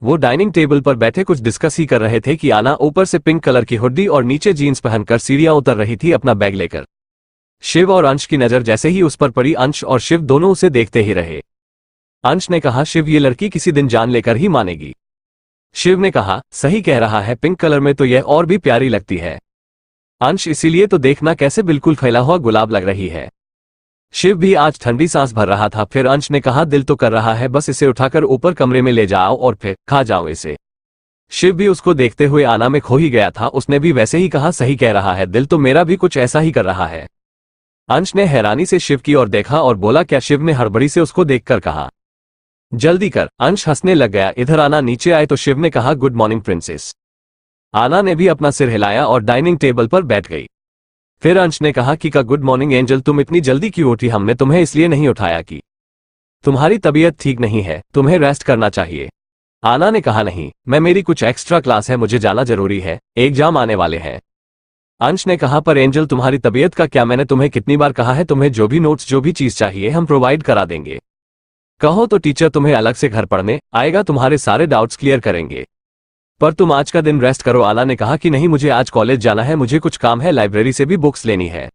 वो डाइनिंग टेबल पर बैठे कुछ डिस्कस ही कर रहे थे कि आना ऊपर से पिंक कलर की हुड्डी और नीचे जीन्स पहनकर सीढ़ियां उतर रही थी अपना बैग लेकर। शिव और अंश की नजर जैसे ही उस पर पड़ी, अंश और शिव दोनों उसे देखते ही रहे। अंश ने कहा, शिव ये लड़की किसी दिन जान लेकर ही मानेगी। शिव ने कहा, सही कह रहा है, पिंक कलर में तो यह और भी प्यारी लगती है। अंश, इसीलिए तो देखना कैसे बिल्कुल फैला हुआ गुलाब लग रही है। शिव भी आज ठंडी सांस भर रहा था। फिर अंश ने कहा, दिल तो कर रहा है बस इसे उठाकर ऊपर कमरे में ले जाओ और फिर खा जाओ इसे। शिव भी उसको देखते हुए आना में खो ही गया था। उसने भी वैसे ही कहा, सही कह रहा है, दिल तो मेरा भी कुछ ऐसा ही कर रहा है। अंश ने हैरानी से शिव की ओर देखा और बोला, क्या? शिव ने हड़बड़ी से उसको देखकर कहा, जल्दी कर। अंश हंसने लग गया। इधर आना नीचे आए तो शिव ने कहा, गुड मॉर्निंग प्रिंसेस। आना ने भी अपना सिर हिलाया और डाइनिंग टेबल पर बैठ गई। फिर अंश ने कहा कि का गुड मॉर्निंग एंजल, तुम इतनी जल्दी क्यों उठी? हमने तुम्हें इसलिए नहीं उठाया कि तुम्हारी तबीयत ठीक नहीं है, तुम्हें रेस्ट करना चाहिए। आना ने कहा, नहीं, मेरी कुछ एक्स्ट्रा क्लास है, मुझे जाना जरूरी है, एग्जाम आने वाले हैं। अंश ने कहा, पर एंजल तुम्हारी तबीयत का क्या? मैंने तुम्हें कितनी बार कहा है, तुम्हें जो भी नोट्स जो भी चीज चाहिए हम प्रोवाइड करा देंगे। कहो तो टीचर तुम्हें अलग से घर पढ़ने आएगा, तुम्हारे सारे डाउट्स क्लियर करेंगे। पर तुम आज का दिन रेस्ट करो। आना ने कहा कि नहीं, मुझे आज कॉलेज जाना है, मुझे कुछ काम है, लाइब्रेरी से भी बुक्स लेनी है।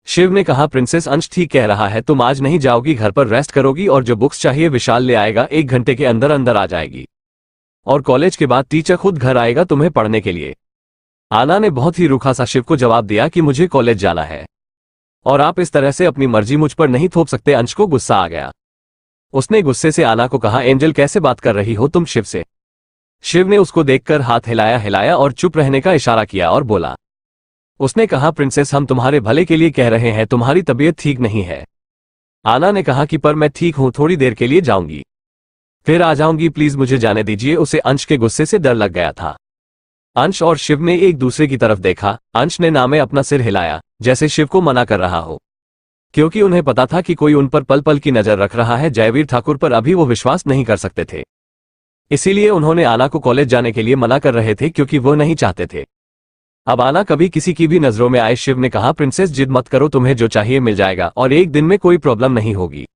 शिव ने कहा, प्रिंसेस, अंश ठीक कह रहा है, तुम आज नहीं जाओगी, घर पर रेस्ट करोगी और जो बुक्स चाहिए विशाल ले आएगा, 1 घंटे के अंदर अंदर आ जाएगी। और कॉलेज के बाद टीचर खुद घर आएगा तुम्हें पढ़ने के लिए। आना ने बहुत ही रूखा सा शिव को जवाब दिया कि मुझे कॉलेज जाना है और आप इस तरह से अपनी मर्जी मुझ पर नहीं थोप सकते। अंश को गुस्सा आ गया। उसने गुस्से से आना को कहा, एंजल कैसे बात कर रही हो तुम शिव से? शिव ने उसको देखकर हाथ हिलाया और चुप रहने का इशारा किया और बोला। उसने कहा, प्रिंसेस, हम तुम्हारे भले के लिए कह रहे हैं, तुम्हारी तबीयत ठीक नहीं है। आना ने कहा कि पर मैं ठीक हूं, थोड़ी देर के लिए जाऊंगी, फिर आ जाऊंगी, प्लीज मुझे जाने दीजिए। उसे अंश के गुस्से से डर लग गया था। अंश और शिव ने एक दूसरे की तरफ देखा। अंश ने नामे अपना सिर हिलाया जैसे शिव को मना कर रहा हो, क्योंकि उन्हें पता था कि कोई उन पर पल पल की नजर रख रहा है। जयवीर ठाकुर पर अभी वो विश्वास नहीं कर सकते थे, इसीलिए उन्होंने आना को कॉलेज जाने के लिए मना कर रहे थे, क्योंकि वो नहीं चाहते थे अब आना कभी किसी की भी नजरों में आए। शिव ने कहा, प्रिंसेस जिद मत करो, तुम्हें जो चाहिए मिल जाएगा और 1 दिन में कोई प्रॉब्लम नहीं होगी।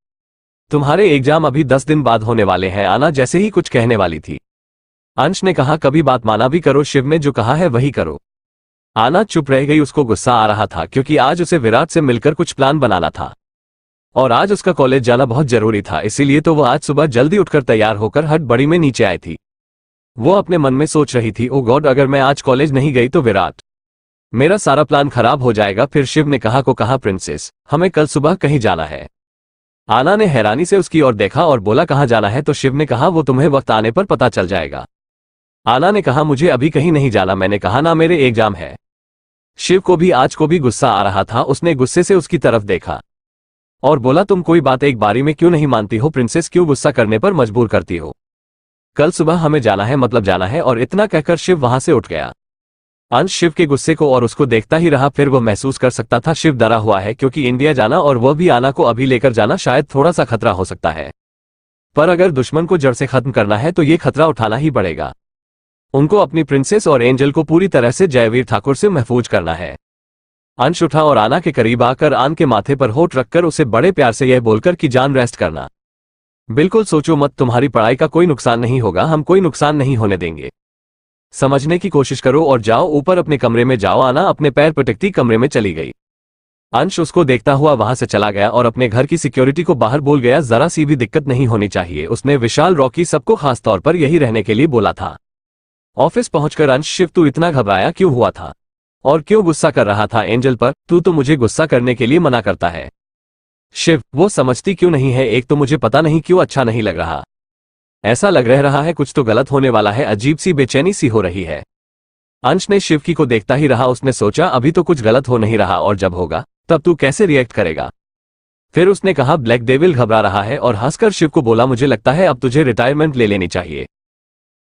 तुम्हारे एग्जाम अभी 10 दिन बाद होने वाले हैं। आना जैसे ही कुछ कहने वाली थी, अंश ने कहा, कभी बात माना भी करो, शिव ने जो कहा है वही करो। आना चुप रह गई। उसको गुस्सा आ रहा था, क्योंकि आज उसे विराट से मिलकर कुछ प्लान बनाना था और आज उसका कॉलेज जाना बहुत जरूरी था। इसीलिए तो वो आज सुबह जल्दी उठकर तैयार होकर हड़बड़ी में नीचे आई थी। वो अपने मन में सोच रही थी, ओ गॉड, अगर मैं आज कॉलेज नहीं गई तो विराट, मेरा सारा प्लान खराब हो जाएगा। फिर शिव ने कहा, प्रिंसेस, हमें कल सुबह कहीं जाना है। आना ने हैरानी से उसकी ओर देखा और बोला, कहाँ जाना है? तो शिव ने कहा, वो तुम्हें वक्त आने पर पता चल जाएगा। आना ने कहा, मुझे अभी कहीं नहीं जाना, मैंने कहा ना, मेरे एग्जाम है। शिव को भी आज को भी गुस्सा आ रहा था। उसने गुस्से से उसकी तरफ देखा और बोला, तुम कोई बात एक बारी में क्यों नहीं मानती हो प्रिंसेस? क्यों गुस्सा करने पर मजबूर करती हो? कल सुबह हमें जाना है, मतलब जाना है। और इतना कहकर शिव वहां से उठ गया। अंश शिव के गुस्से को और उसको देखता ही रहा। फिर वो महसूस कर सकता था शिव डरा हुआ है, क्योंकि इंडिया जाना और वह भी आना को अभी लेकर जाना शायद थोड़ा सा खतरा हो सकता है। पर अगर दुश्मन को जड़ से खत्म करना है तो ये खतरा उठाना ही पड़ेगा। उनको अपनी प्रिंसेस और एंजल को पूरी तरह से जयवीर ठाकुर से महफूज करना है। अंश उठा और आना के करीब आकर आन के माथे पर होठ रखकर उसे बड़े प्यार से यह बोलकर कि जान, रेस्ट करना, बिल्कुल सोचो मत, तुम्हारी पढ़ाई का कोई नुकसान नहीं होगा, हम कोई नुकसान नहीं होने देंगे। समझने की कोशिश करो और जाओ ऊपर अपने कमरे में जाओ। आना अपने पैर पटकती कमरे में चली गई। अंश उसको देखता हुआ वहां से चला गया और अपने घर की सिक्योरिटी को बाहर बोल गया, जरा सी भी दिक्कत नहीं होनी चाहिए। उसने विशाल, रॉकी सबको खास तौर पर यही रहने के लिए बोला था। ऑफिस पहुंचकर अंश, शिव तू इतना घबराया क्यों हुआ था और क्यों गुस्सा कर रहा था एंजल पर? तू तो मुझे गुस्सा करने के लिए मना करता है। शिव, वो समझती क्यों नहीं है? एक तो मुझे पता नहीं क्यों अच्छा नहीं लग रहा, ऐसा लग रहा है कुछ तो गलत होने वाला है, अजीब सी बेचैनी सी हो रही है। अंश ने शिव को देखता ही रहा। उसने सोचा अभी तो कुछ गलत हो नहीं रहा और जब होगा तब तू कैसे रिएक्ट करेगा। फिर उसने कहा, ब्लैक डेविल घबरा रहा है और हंसकर शिव को बोला, मुझे लगता है अब तुझे रिटायरमेंट ले लेनी चाहिए,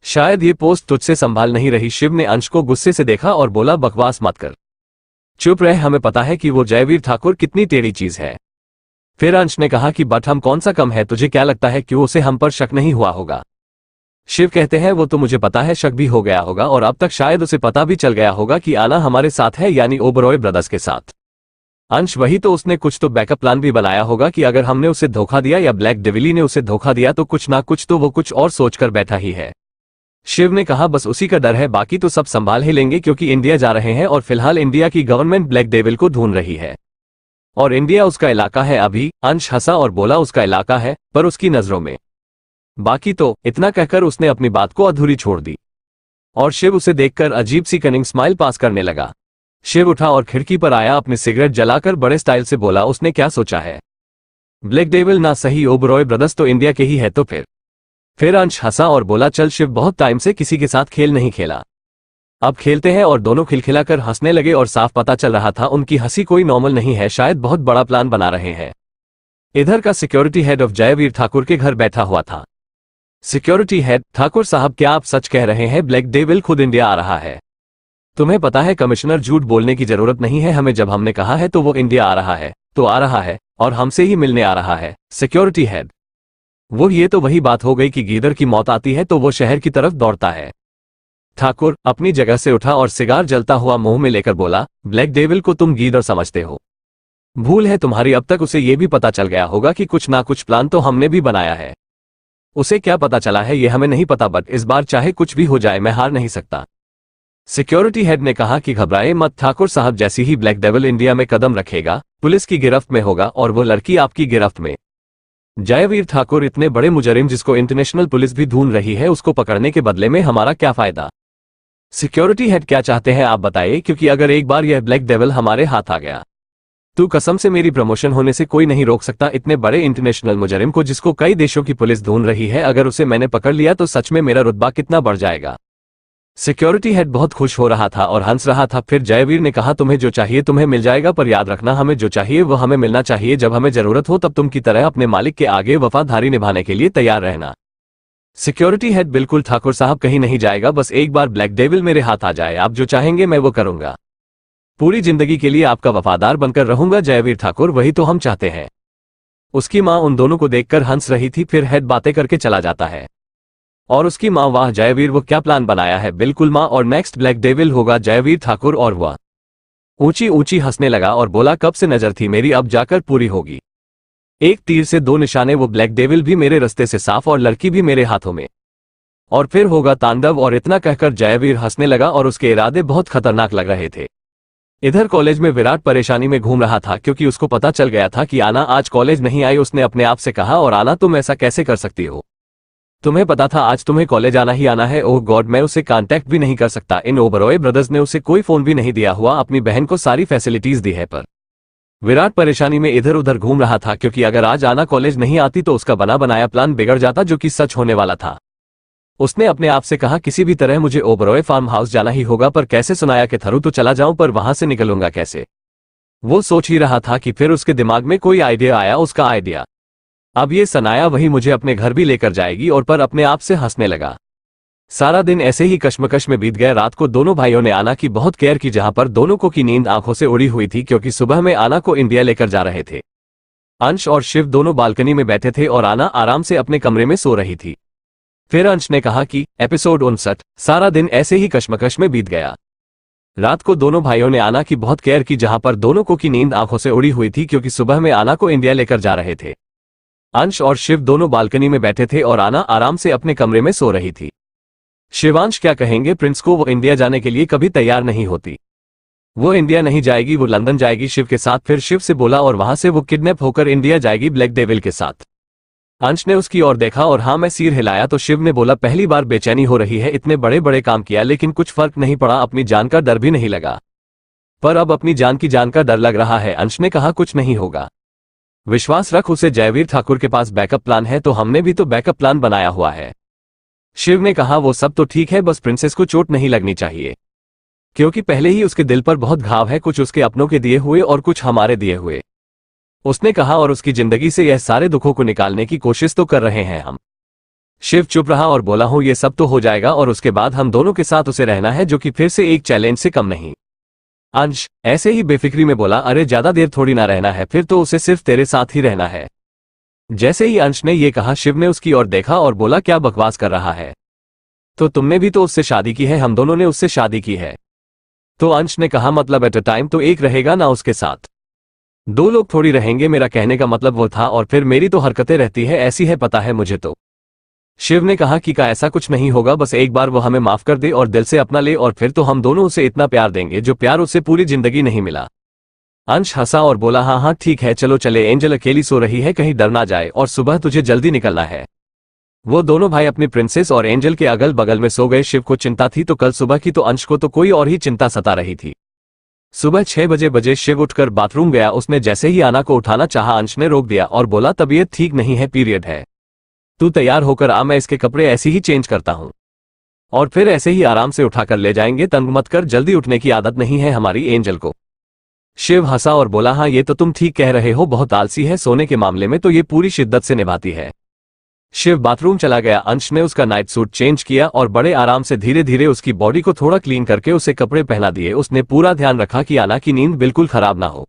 शायद ये पोस्ट तुझसे संभाल नहीं रही। शिव ने अंश को गुस्से से देखा और बोला, बकवास मत कर, चुप रह, हमें पता है कि वो जयवीर ठाकुर कितनी टेढ़ी चीज है। फिर अंश ने कहा कि बट हम कौन सा कम है, तुझे क्या लगता है क्यों उसे हम पर शक नहीं हुआ होगा? शिव कहते हैं, वो तो मुझे पता है शक भी हो गया होगा और अब तक शायद उसे पता भी चल गया होगा कि आना हमारे साथ है, यानी ओबरॉय ब्रदर्स के साथ। अंश, वही तो, उसने कुछ तो बैकअप प्लान भी बनाया होगा कि अगर हमने उसे धोखा दिया या ब्लैक डेविली ने उसे धोखा दिया तो कुछ ना कुछ तो वो कुछ और सोचकर बैठा ही है। शिव ने कहा बस उसी का डर है, बाकी तो सब संभाल ही लेंगे क्योंकि इंडिया जा रहे हैं और फिलहाल इंडिया की गवर्नमेंट ब्लैक डेविल को ढूंढ रही है और इंडिया उसका इलाका है अभी। अंश हंसा और बोला उसका इलाका है पर उसकी नजरों में, बाकी तो। इतना कहकर उसने अपनी बात को अधूरी छोड़ दी और शिव उसे देखकर अजीब सी कनिंग स्माइल पास करने लगा। शिव उठा और खिड़की पर आया, अपनी सिगरेट जलाकर बड़े स्टाइल से बोला उसने क्या सोचा है, ब्लैक डेविल ना सही ओबरॉय ब्रदर्स तो इंडिया के ही है तो फिर अंश हंसा और बोला चल शिव, बहुत टाइम से किसी के साथ खेल नहीं खेला, अब खेलते हैं। और दोनों खिलखिलाकर हंसने लगे और साफ पता चल रहा था उनकी हंसी कोई नॉर्मल नहीं है, शायद बहुत बड़ा प्लान बना रहे हैं। इधर का security head of Jaiveer Thakur के घर बैठा हुआ था। सिक्योरिटी हेड, ठाकुर साहब क्या आप सच कह रहे हैं ब्लैक डेविल खुद इंडिया आ रहा है? तुम्हें पता है कमिश्नर, झूठ बोलने की जरूरत नहीं है हमें, जब हमने कहा है तो वो इंडिया आ रहा है तो आ रहा है और हमसे ही मिलने आ रहा है। सिक्योरिटी हेड, वो ये तो वही बात हो गई कि गीदड़ की मौत आती है तो वो शहर की तरफ दौड़ता है। ठाकुर अपनी जगह से उठा और सिगार जलता हुआ मुंह में लेकर बोला, ब्लैक डेविल को तुम गीदड़ समझते हो, भूल है तुम्हारी। अब तक उसे ये भी पता चल गया होगा कि कुछ ना कुछ प्लान तो हमने भी बनाया है। उसे क्या पता चला है ये हमें नहीं पता, बट इस बार चाहे कुछ भी हो जाए मैं हार नहीं सकता। सिक्योरिटी हेड ने कहा कि घबराए मत ठाकुर साहब, जैसी ही ब्लैक डेविल इंडिया में कदम रखेगा पुलिस की गिरफ्त में होगा और वो लड़की आपकी गिरफ्त में। जयवीर ठाकुर, इतने बड़े मुजरिम जिसको इंटरनेशनल पुलिस भी ढूंढ रही है, उसको पकड़ने के बदले में हमारा क्या फायदा? सिक्योरिटी हेड क्या चाहते हैं आप बताइए, क्योंकि अगर एक बार यह ब्लैक डेविल हमारे हाथ आ गया तो कसम से मेरी प्रमोशन होने से कोई नहीं रोक सकता। इतने बड़े इंटरनेशनल मुजरिम को जिसको कई देशों की पुलिस ढूंढ रही है, अगर उसे मैंने पकड़ लिया तो सच में मेरा रुतबा कितना बढ़ जाएगा। सिक्योरिटी हेड बहुत खुश हो रहा था और हंस रहा था। फिर जयवीर ने कहा तुम्हें जो चाहिए तुम्हें मिल जाएगा, पर याद रखना हमें जो चाहिए वो हमें मिलना चाहिए। जब हमें जरूरत हो तब तुम की तरह अपने मालिक के आगे वफादारी निभाने के लिए तैयार रहना। सिक्योरिटी हेड, बिल्कुल ठाकुर साहब, कहीं नहीं जाएगा, बस एक बार ब्लैक डेविल मेरे हाथ आ जाए, आप जो चाहेंगे मैं वो करूंगा, पूरी जिंदगी के लिए आपका वफादार बनकर रहूंगा। जयवीर ठाकुर, वही तो हम चाहते हैं। उसकी मां उन दोनों को देखकर हंस रही थी। फिर हेड बातें करके चला जाता है और उसकी मां, वाह जयवीर वो क्या प्लान बनाया है, बिल्कुल मां, और नेक्स्ट ब्लैक डेविल होगा जयवीर ठाकुर। और वह ऊंची ऊंची हंसने लगा और बोला कब से नजर थी मेरी, अब जाकर पूरी होगी। एक तीर से दो निशाने, वो ब्लैक डेविल भी मेरे रास्ते से साफ और लड़की भी मेरे हाथों में, और फिर होगा तांडव। और इतना कहकर जयवीर हंसने लगा और उसके इरादे बहुत खतरनाक लग रहे थे। इधर कॉलेज में विराट परेशानी में घूम रहा था क्योंकि उसको पता चल गया था कि आना आज कॉलेज नहीं आई। उसने अपने आप से कहा, और आना तुम ऐसा कैसे कर सकती हो, तुम्हें पता था आज तुम्हें कॉलेज आना ही आना है। ओह गॉड, मैं उसे कांटेक्ट भी नहीं कर सकता। इन ओबरॉय ब्रदर्स ने उसे कोई फोन भी नहीं दिया हुआ, अपनी बहन को सारी फैसिलिटीज दी है। पर विराट परेशानी में इधर उधर घूम रहा था क्योंकि अगर आज आना कॉलेज नहीं आती तो उसका बना बनाया प्लान बिगड़ जाता, जो कि सच होने वाला था। उसने अपने आप से कहा किसी भी तरह मुझे ओबरॉय फार्म हाउस जाना ही होगा, पर कैसे? सुनाया के थरू तो चला जाऊं, पर वहां से निकलूंगा कैसे? वो सोच ही रहा था कि फिर उसके दिमाग में कोई आइडिया आया, उसका आइडिया, अब ये सनाया वही मुझे अपने घर भी लेकर जाएगी। और पर अपने आप से हंसने लगा। सारा दिन ऐसे ही कश्मकश में बीत गया। रात को दोनों भाइयों ने आना की बहुत केयर की, जहां पर दोनों को की नींद आंखों से उड़ी हुई थी क्योंकि सुबह में आना को इंडिया लेकर जा रहे थे। अंश और शिव दोनों बालकनी में बैठे थे और आना आराम से अपने कमरे में सो रही थी। फिर अंश ने कहा कि एपिसोड 59। सारा दिन ऐसे ही कश्मकश में बीत गया। रात को दोनों भाइयों ने आना की बहुत केयर की, जहां पर दोनों को की नींद आंखों से उड़ी हुई थी क्योंकि सुबह में आना को इंडिया लेकर जा रहे थे। अंश और शिव दोनों बालकनी में बैठे थे और आना आराम से अपने कमरे में सो रही थी। शिवांश क्या कहेंगे प्रिंस को, वो इंडिया जाने के लिए कभी तैयार नहीं होती। वो इंडिया नहीं जाएगी, वो लंदन जाएगी शिव के साथ। फिर शिव से बोला और वहां से वो किडनैप होकर इंडिया जाएगी ब्लैक डेविल के साथ। अंश ने उसकी ओर देखा और हाँ मैं सिर हिलाया तो शिव ने बोला पहली बार बेचैनी हो रही है, इतने बड़े बड़े काम किया लेकिन कुछ फर्क नहीं पड़ा, अपनी जान का डर भी नहीं लगा, पर अब अपनी जान की जान का डर लग रहा है। अंश ने कहा कुछ नहीं होगा, विश्वास रख, उसे जयवीर ठाकुर के पास बैकअप प्लान है, तो हमने भी तो बैकअप प्लान बनाया हुआ है। शिव ने कहा वो सब तो ठीक है, बस प्रिंसेस को चोट नहीं लगनी चाहिए, क्योंकि पहले ही उसके दिल पर बहुत घाव है, कुछ उसके अपनों के दिए हुए और कुछ हमारे दिए हुए। उसने कहा और उसकी जिंदगी से यह सारे दुखों को निकालने की कोशिश तो कर रहे हैं हम। शिव चुप रहा और बोला हूं ये सब तो हो जाएगा और उसके बाद हम दोनों के साथ उसे रहना है, जो कि फिर से एक चैलेंज से कम नहीं। अंश ऐसे ही बेफिक्री में बोला अरे ज्यादा देर थोड़ी ना रहना है, फिर तो उसे सिर्फ तेरे साथ ही रहना है। जैसे ही अंश ने यह कहा शिव ने उसकी ओर देखा और बोला क्या बकवास कर रहा है, तो तुमने भी तो उससे शादी की है, हम दोनों ने उससे शादी की है। तो अंश ने कहा मतलब एट अ टाइम तो एक रहेगा ना उसके साथ, दो लोग थोड़ी रहेंगे, मेरा कहने का मतलब वो था। और फिर मेरी तो हरकतें रहती है ऐसी है, पता है मुझे तो। शिव ने कहा कि का ऐसा कुछ नहीं होगा, बस एक बार वो हमें माफ कर दे और दिल से अपना ले और फिर तो हम दोनों उसे इतना प्यार देंगे जो प्यार उसे पूरी जिंदगी नहीं मिला। अंश हंसा और बोला हाँ हाँ ठीक है चलो चले, एंजल अकेली सो रही है, कहीं डर ना जाए और सुबह तुझे जल्दी निकलना है। वो दोनों भाई अपनी प्रिंसेस और एंजल के अगल बगल में सो गए। शिव को चिंता थी तो कल सुबह की, तो अंश को तो कोई और ही चिंता सता रही थी। सुबह 6 बजे शिव उठकर बाथरूम गया। उसने जैसे ही आना को उठाना चाहा, अंश ने रोक दिया और बोला तबीयत ठीक नहीं है, पीरियड है, तू तैयार होकर आ, मैं इसके कपड़े ऐसे ही चेंज करता हूं और फिर ऐसे ही आराम से उठाकर ले जाएंगे, तंग मत कर, जल्दी उठने की आदत नहीं है हमारी एंजल को। शिव हंसा और बोला हाँ ये तो तुम ठीक कह रहे हो, बहुत आलसी है, सोने के मामले में तो ये पूरी शिद्दत से निभाती है। शिव बाथरूम चला गया। अंश ने उसका नाइट सूट चेंज किया और बड़े आराम से धीरे धीरे उसकी बॉडी को थोड़ा क्लीन करके उसे कपड़े पहना दिए। उसने पूरा ध्यान रखा कि आना की नींद बिल्कुल खराब ना हो।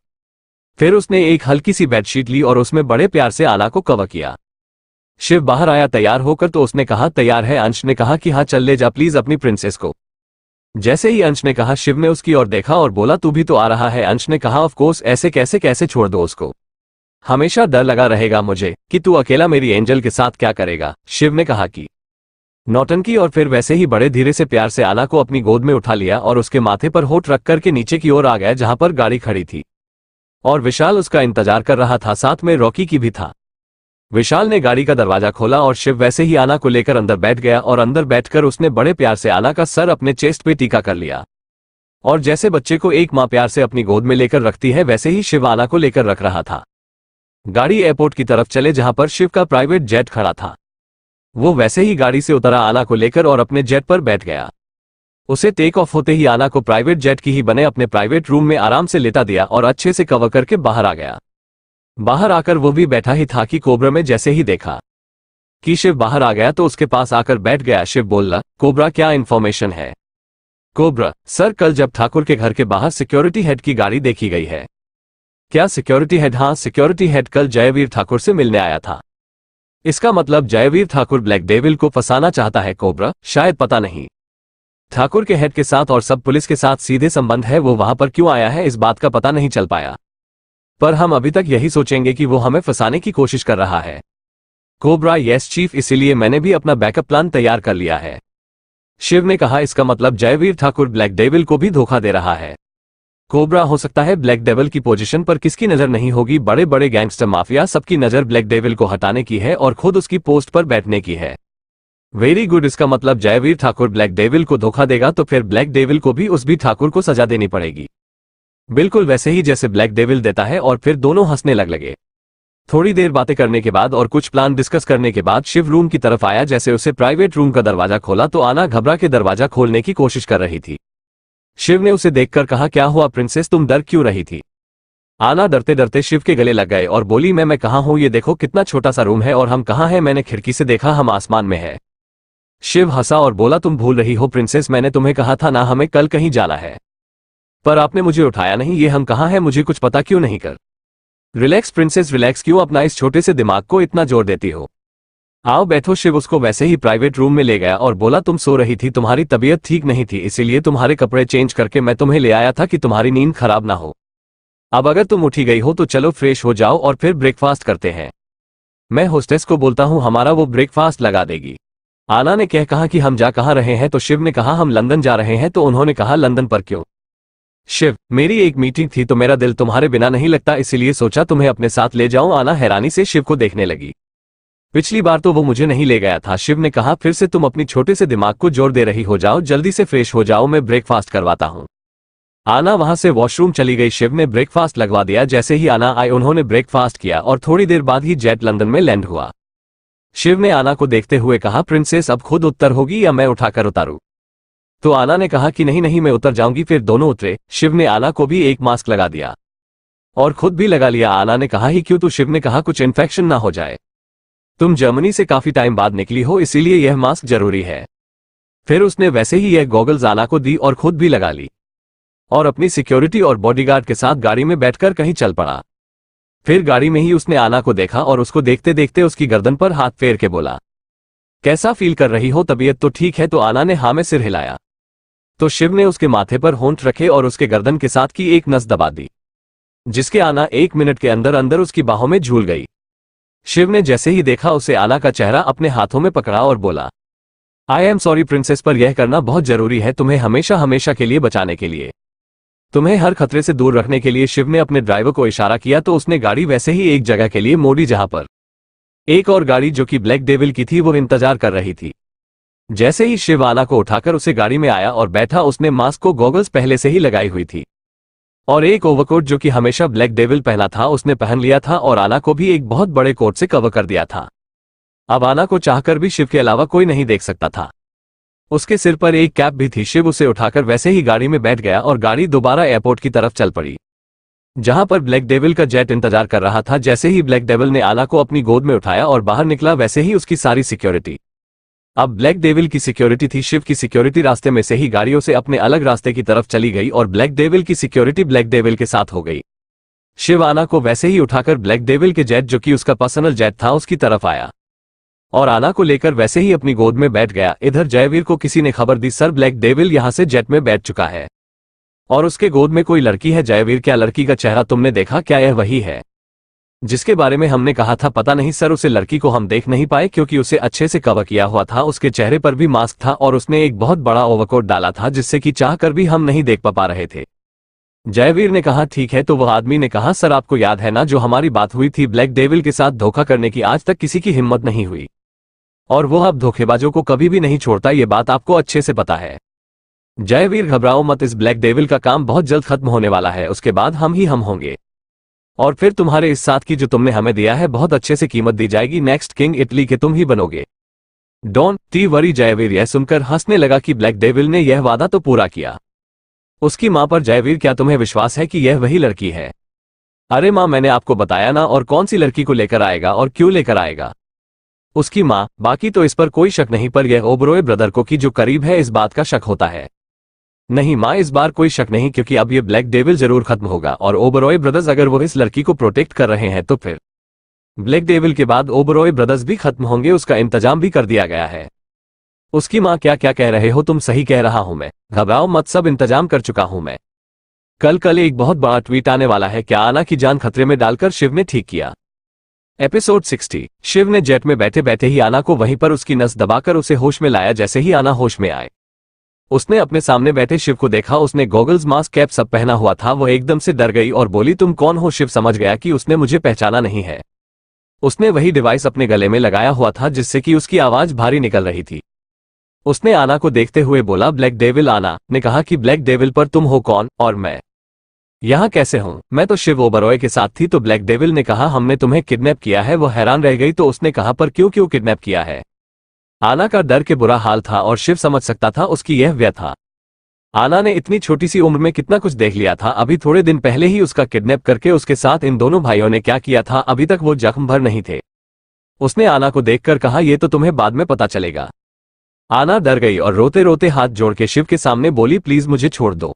फिर उसने एक हल्की सी बेडशीट ली और उसमें बड़े प्यार से आना को कवर किया। शिव बाहर आया तैयार होकर, तो उसने कहा तैयार है? अंश ने कहा कि हाँ चल ले जा प्लीज अपनी प्रिंसेस को। जैसे ही अंश ने कहा, शिव ने उसकी ओर देखा और बोला तू भी तो आ रहा है? अंश ने कहा ऑफ कोर्स, ऐसे कैसे कैसे छोड़ दो उसको, हमेशा डर लगा रहेगा मुझे कि तू अकेला मेरी एंजल के साथ क्या करेगा। शिव ने कहा कि नौटंकी, और फिर वैसे ही बड़े धीरे से प्यार से आना को अपनी गोद में उठा लिया और उसके माथे पर होठ रख करके नीचे की ओर आ गया जहां पर गाड़ी खड़ी थी और विशाल उसका इंतजार कर रहा था, साथ में रॉकी की भी था। विशाल ने गाड़ी का दरवाजा खोला और शिव वैसे ही आना को लेकर अंदर बैठ गया और अंदर बैठकर उसने बड़े प्यार से आना का सर अपने चेस्ट पे टीका कर लिया और जैसे बच्चे को एक मां प्यार से अपनी गोद में लेकर रखती है वैसे ही शिव आना को लेकर रख रहा था। गाड़ी एयरपोर्ट की तरफ चले जहां पर शिव का प्राइवेट जेट खड़ा था। वो वैसे ही गाड़ी से उतरा आना को लेकर और अपने जेट पर बैठ गया। उसे टेक ऑफ होते ही आना को प्राइवेट जेट की ही बने अपने प्राइवेट रूम में आराम से लेटा दिया और अच्छे से कवर करके बाहर आ गया। बाहर आकर वो भी बैठा ही था कि कोबरा में जैसे ही देखा कि शिव बाहर आ गया तो उसके पास आकर बैठ गया। शिव बोला कोबरा क्या इन्फॉर्मेशन है? कोबरा सर, कल जब ठाकुर के घर के बाहर सिक्योरिटी हेड की गाड़ी देखी गई है। क्या सिक्योरिटी हेड? हाँ, सिक्योरिटी हेड कल जयवीर ठाकुर से मिलने आया था। इसका मतलब जयवीर ठाकुर ब्लैक डेविल को फंसाना चाहता है। कोबरा शायद पता नहीं ठाकुर के हेड के साथ और सब पुलिस के साथ सीधे संबंध है, वो वहां पर क्यों आया है इस बात का पता नहीं चल पाया, पर हम अभी तक यही सोचेंगे कि वो हमें फंसाने की कोशिश कर रहा है। कोबरा यस चीफ, इसीलिए मैंने भी अपना बैकअप प्लान तैयार कर लिया है। शिव ने कहा इसका मतलब जयवीर ठाकुर ब्लैक डेविल को भी धोखा दे रहा है। कोबरा हो सकता है ब्लैक डेविल की पोजीशन पर किसकी नजर नहीं होगी? बड़े बड़े गैंगस्टर माफिया सबकी नजर ब्लैक डेविल को हटाने की है और खुद उसकी पोस्ट पर बैठने की है। वेरी गुड, इसका मतलब जयवीर ठाकुर ब्लैक डेविल को धोखा देगा तो फिर ब्लैक डेविल को भी उस भी ठाकुर को सजा देनी पड़ेगी, बिल्कुल वैसे ही जैसे ब्लैक डेविल देता है। और फिर दोनों हंसने लगे। थोड़ी देर बातें करने के बाद और कुछ प्लान डिस्कस करने के बाद शिव रूम की तरफ आया। जैसे उसे प्राइवेट रूम का दरवाजा खोला तो आना घबरा के दरवाजा खोलने की कोशिश कर रही थी। शिव ने उसे देखकर कहा क्या हुआ प्रिंसेस, तुम डर क्यों रही थी? आना डरते डरते शिव के गले लग गए और बोली मैं कहाँ हूं, ये देखो कितना छोटा सा रूम है और हम कहाँ हैं? मैंने खिड़की से देखा, हम आसमान में है। शिव हंसा और बोला तुम भूल रही हो प्रिंसेस, मैंने तुम्हें कहा था ना हमें कल कहीं जाना है, पर आपने मुझे उठाया नहीं। ये हम कहाँ हैं मुझे कुछ पता क्यों नहीं? कर रिलैक्स प्रिंसेस, रिलैक्स, क्यों अपना इस छोटे से दिमाग को इतना जोर देती हो? आओ बैठो। शिव उसको वैसे ही प्राइवेट रूम में ले गया और बोला तुम सो रही थी, तुम्हारी तबीयत ठीक नहीं थी, इसीलिए तुम्हारे कपड़े चेंज करके मैं तुम्हें ले आया था कि तुम्हारी नींद खराब ना हो। अब अगर तुम उठी गई हो तो चलो फ्रेश हो जाओ और फिर ब्रेकफास्ट करते हैं। मैं होस्टेस को बोलता हूँ, हमारा वो ब्रेकफास्ट लगा देगी। आना ने कहा कि हम जा कहाँ रहे हैं? तो शिव ने कहा हम लंदन जा रहे हैं। तो उन्होंने कहा लंदन पर क्यों? शिव मेरी एक मीटिंग थी तो मेरा दिल तुम्हारे बिना नहीं लगता, इसीलिए सोचा तुम्हें अपने साथ ले जाऊं। आना हैरानी से शिव को देखने लगी। पिछली बार तो वो मुझे नहीं ले गया था। शिव ने कहा फिर से तुम अपनी छोटे से दिमाग को जोर दे रही हो, जाओ जल्दी से फ्रेश हो जाओ, मैं ब्रेकफास्ट करवाता हूं। आना वहां से वॉशरूम चली गई। शिव ने ब्रेकफास्ट लगवा दिया। जैसे ही आना आई उन्होंने ब्रेकफास्ट किया और थोड़ी देर बाद ही जेट लंदन में लैंड हुआ। शिव ने आना को देखते हुए कहा प्रिंसेस अब खुद उत्तर होगी या मैं उठाकर उतारूं? तो आना ने कहा कि नहीं नहीं मैं उतर जाऊंगी। फिर दोनों उतरे। शिव ने आना को भी एक मास्क लगा दिया और खुद भी लगा लिया। आना ने कहा ही क्यों? तो शिव ने कहा कुछ इन्फेक्शन ना हो जाए, तुम जर्मनी से काफी टाइम बाद निकली हो इसीलिए यह मास्क जरूरी है। फिर उसने वैसे ही यह गॉगल्स आना को दी और खुद भी लगा ली और अपनी सिक्योरिटी और बॉडीगार्ड के साथ गाड़ी में बैठकर कहीं चल पड़ा। फिर गाड़ी में ही उसने आना को देखा और उसको देखते देखते उसकी गर्दन पर हाथ फेर के बोला कैसा फील कर रही हो, तबीयत तो ठीक है? तो आना ने हाँ में सिर हिलाया। तो शिव ने उसके माथे पर होंठ रखे और उसके गर्दन के साथ की एक नस दबा दी, जिसके आना 1 मिनट के अंदर अंदर उसकी बाहों में झूल गई। शिव ने जैसे ही देखा उसे आना का चेहरा अपने हाथों में पकड़ा और बोला, आई एम सॉरी प्रिंसेस, पर यह करना बहुत जरूरी है तुम्हें हमेशा हमेशा के लिए बचाने के लिए, तुम्हें हर खतरे से दूर रखने के लिए। शिव ने अपने ड्राइवर को इशारा किया तो उसने गाड़ी वैसे ही एक जगह के लिए मोड़ी जहां पर एक और गाड़ी जो कि ब्लैक डेविल की थी वो इंतजार कर रही थी। जैसे ही शिव आना को उठाकर उसे गाड़ी में आया और बैठा, उसने मास्क को गॉगल्स पहले से ही लगाई हुई थी और एक ओवरकोट जो कि हमेशा ब्लैक डेविल पहना था उसने पहन लिया था और आना को भी एक बहुत बड़े कोट से कवर कर दिया था। अब आना को चाहकर भी शिव के अलावा कोई नहीं देख सकता था। उसके सिर पर एक कैप भी थी। शिव उसे उठाकर वैसे ही गाड़ी में बैठ गया और गाड़ी दोबारा एयरपोर्ट की तरफ चल पड़ी जहां पर ब्लैक डेविल का जेट इंतजार कर रहा था। जैसे ही ब्लैक डेविल ने आना को अपनी गोद में उठाया और बाहर निकला वैसे ही उसकी सारी सिक्योरिटी, अब ब्लैक डेविल की सिक्योरिटी थी। शिव की सिक्योरिटी रास्ते में से ही गाड़ियों से अपने अलग रास्ते की तरफ चली गई और ब्लैक डेविल की सिक्योरिटी ब्लैक डेविल के साथ हो गई। शिव आना को वैसे ही उठाकर ब्लैक डेविल के जेट जो कि उसका पर्सनल जेट था उसकी तरफ आया और आना को लेकर वैसे ही अपनी गोद में बैठ गया। इधर जयवीर को किसी ने खबर दी, सर ब्लैक डेविल यहां से जेट में बैठ चुका है और उसके गोद में कोई लड़की है। जयवीर, क्या लड़की का चेहरा तुमने देखा? क्या यह वही है जिसके बारे में हमने कहा था? पता नहीं सर, उसे लड़की को हम देख नहीं पाए क्योंकि उसे अच्छे से कवर किया हुआ था, उसके चेहरे पर भी मास्क था और उसने एक बहुत बड़ा ओवरकोट डाला था जिससे कि चाहकर भी हम नहीं देख पा रहे थे। जयवीर ने कहा, ठीक है। तो वह आदमी ने कहा, सर आपको याद है ना जो हमारी बात हुई थी ब्लैक डेविल के साथ धोखा करने की? आज तक किसी की हिम्मत नहीं हुई और वो अब धोखेबाजों को कभी भी नहीं छोड़ता, ये बात आपको अच्छे से पता है। जयवीर, घबराओ मत, इस ब्लैक डेविल का काम बहुत जल्द खत्म होने वाला है, उसके बाद हम होंगे और फिर तुम्हारे इस साथ की जो तुमने हमें दिया है बहुत अच्छे से कीमत दी जाएगी। नेक्स्ट किंग इटली के तुम ही बनोगे। Don't T worry. जयवीर यह सुनकर हंसने लगा कि ब्लैक डेविल ने यह वादा तो पूरा किया उसकी मां पर। जयवीर, क्या तुम्हें विश्वास है कि यह वही लड़की है? अरे मां, मैंने आपको बताया ना, और कौन सी लड़की को लेकर आएगा और क्यों लेकर आएगा? उसकी मां। बाकी तो इस पर कोई शक नहीं, पर यह ओबरॉय ब्रदर को की जो करीब है इस बात का शक होता है। नहीं मां, इस बार कोई शक नहीं, क्योंकि अब ये ब्लैक डेविल जरूर खत्म होगा और ओबरॉय ब्रदर्स अगर वो इस लड़की को प्रोटेक्ट कर रहे हैं तो फिर ब्लैक डेविल के बाद ओबरॉय ब्रदर्स भी खत्म होंगे, उसका इंतजाम भी कर दिया गया है। उसकी मां, क्या क्या कह रहे हो तुम? सही कह रहा हूं मैं, घबराओ मत, सब इंतजाम कर चुका हूं मैं। कल एक बहुत बड़ा ट्वीट आने वाला है। क्या आना की जान खतरे में डालकर शिव ने ठीक किया? एपिसोड 60। शिव ने जेट में बैठे बैठे ही आना को वहीं पर उसकी नस दबाकर उसे होश में लाया। जैसे ही आना होश में आए उसने अपने सामने बैठे शिव को देखा। उसने गॉगल्स, मास्क, कैप सब पहना हुआ था। वो एकदम से डर गई और बोली, तुम कौन हो? शिव समझ गया कि उसने मुझे पहचाना नहीं है। उसने वही डिवाइस अपने गले में लगाया हुआ था जिससे कि उसकी आवाज भारी निकल रही थी। उसने आना को देखते हुए बोला, ब्लैक डेविल। आना ने कहा कि ब्लैक डेविल, पर तुम हो कौन और मैं यहाँ कैसे हूँ? मैं तो शिव ओबरॉय के साथ थी। तो ब्लैक डेविल ने कहा, हमने तुम्हें किडनैप किया है। वो हैरान रह गई तो उसने कहा, पर क्यों किडनैप किया है? आना का डर के बुरा हाल था और शिव समझ सकता था उसकी यह व्यथा। आना ने इतनी छोटी सी उम्र में कितना कुछ देख लिया था। अभी थोड़े दिन पहले ही उसका किडनैप करके उसके साथ इन दोनों भाइयों ने क्या किया था, अभी तक वो जख्म भर नहीं थे। उसने आना को देखकर कहा, ये तो तुम्हें बाद में पता चलेगा। आना डर गई और रोते रोते हाथ जोड़ के शिव के सामने बोली, प्लीज मुझे छोड़ दो,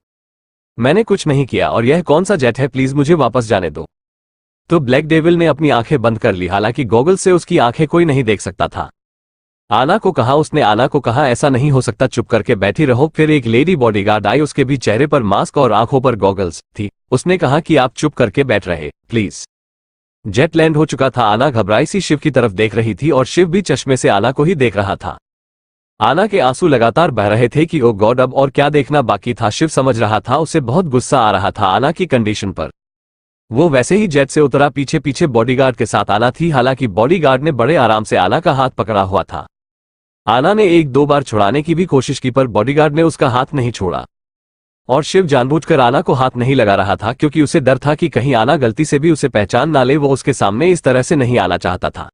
मैंने कुछ नहीं किया और यह कौन सा जेट है, प्लीज मुझे वापस जाने दो। तो ब्लैक डेविल ने अपनी आंखें बंद कर ली, हालांकि गॉगल से उसकी आंखें कोई नहीं देख सकता था। उसने आना को कहा, ऐसा नहीं हो सकता, चुप करके बैठी रहो। फिर एक लेडी बॉडीगार्ड आई, उसके भी चेहरे पर मास्क और आंखों पर गॉगल्स थी। उसने कहा कि आप चुप करके बैठ रहे प्लीज। जेट लैंड हो चुका था। आना घबराई सी शिव की तरफ देख रही थी और शिव भी चश्मे से आना को ही देख रहा था। आना के आंसू लगातार बह रहे थे कि ओ गॉड, अब और क्या देखना बाकी था। शिव समझ रहा था, उसे बहुत गुस्सा आ रहा था आना की कंडीशन पर। वो वैसे ही जेट से उतरा, पीछे पीछे बॉडीगार्ड के साथ आना थी। हालांकि बॉडीगार्ड ने बड़े आराम से आना का हाथ पकड़ा हुआ था। आना ने एक दो बार छुड़ाने की भी कोशिश की पर बॉडीगार्ड ने उसका हाथ नहीं छोड़ा और शिव जानबूझकर आना को हाथ नहीं लगा रहा था क्योंकि उसे डर था कि कहीं आना गलती से भी उसे पहचान ना ले। वो उसके सामने इस तरह से नहीं आना चाहता था।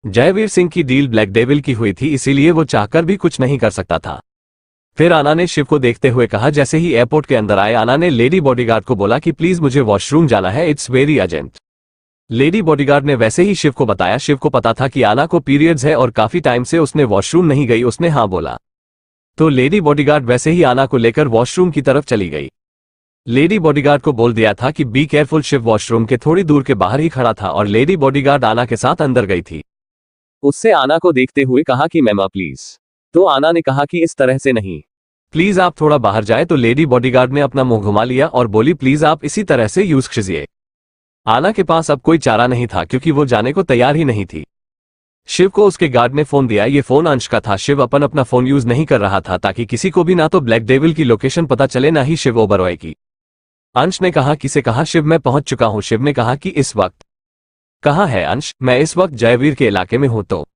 जयवीर सिंह की डील ब्लैक डेविल की हुई थी, इसीलिए वो चाहकर भी कुछ नहीं कर सकता था। फिर आना ने शिव को देखते हुए कहा, जैसे ही एयरपोर्ट के अंदर आए आना ने लेडी बॉडीगार्ड को बोला कि प्लीज मुझे वॉशरूम जाना है, it's very urgent. Lady bodyguard ने वैसे ही शिव को बताया। शिव को पता था कि आना को पीरियड्स है और काफी टाइम से उसने वॉशरूम नहीं गई। उसने हाँ बोला तो लेडी बॉडीगार्ड वैसे ही आना को लेकर वॉशरूम की तरफ चली गई। लेडी बॉडीगार्ड को बोल दिया था कि बी केयरफुल। शिव वॉशरूम के थोड़ी दूर के बाहर ही खड़ा था और लेडी बॉडीगार्ड आना के साथ अंदर गई थी। उससे आना को देखते हुए कहा कि मैम प्लीज। तो आना ने कहा कि इस तरह से नहीं, प्लीज आप थोड़ा बाहर जाए। तो लेडी बॉडीगार्ड ने अपना मुंह घुमा लिया और बोली, प्लीज आप इसी तरह से यूज कीजिए। आना के पास अब कोई चारा नहीं था क्योंकि वो जाने को तैयार ही नहीं थी। शिव को उसके गार्ड ने फोन दिया। ये फोन अंश का था। शिव अपना फोन यूज नहीं कर रहा था ताकि किसी को भी ना तो ब्लैक डेविल की लोकेशन पता चले ना ही शिव ओबरॉय की। अंश ने कहा किसे कहा? शिव मैं पहुंच चुका हूं। शिव ने कहा कि इस वक्त कहाँ है अंश? मैं इस वक्त जयवीर के इलाके में हूं। तो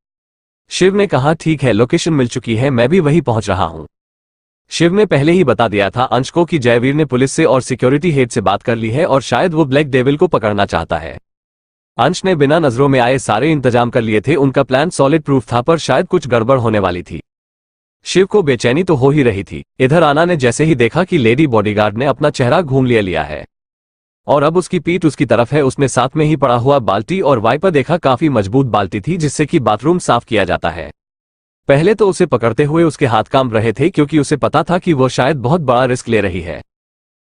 शिव ने कहा ठीक है, लोकेशन मिल चुकी है, मैं भी वही पहुंच रहा हूं। शिव ने पहले ही बता दिया था अंश को कि जयवीर ने पुलिस से और सिक्योरिटी हेड से बात कर ली है और शायद वो ब्लैक डेविल को पकड़ना चाहता है। अंश ने बिना नजरों में आए सारे इंतजाम कर लिए थे। उनका प्लान सॉलिड प्रूफ था पर शायद कुछ गड़बड़ होने वाली थी। शिव को बेचैनी तो हो ही रही थी। इधर आना ने जैसे ही देखा कि लेडी बॉडीगार्ड ने अपना चेहरा घूम लिया है और अब उसकी पीठ उसकी तरफ है, उसने साथ में ही पड़ा हुआ बाल्टी और वाइपर देखा। काफी मजबूत बाल्टी थी जिससे कि बाथरूम साफ किया जाता है। पहले तो उसे पकड़ते हुए उसके हाथ कांप रहे थे क्योंकि उसे पता था कि वो शायद बहुत बड़ा रिस्क ले रही है,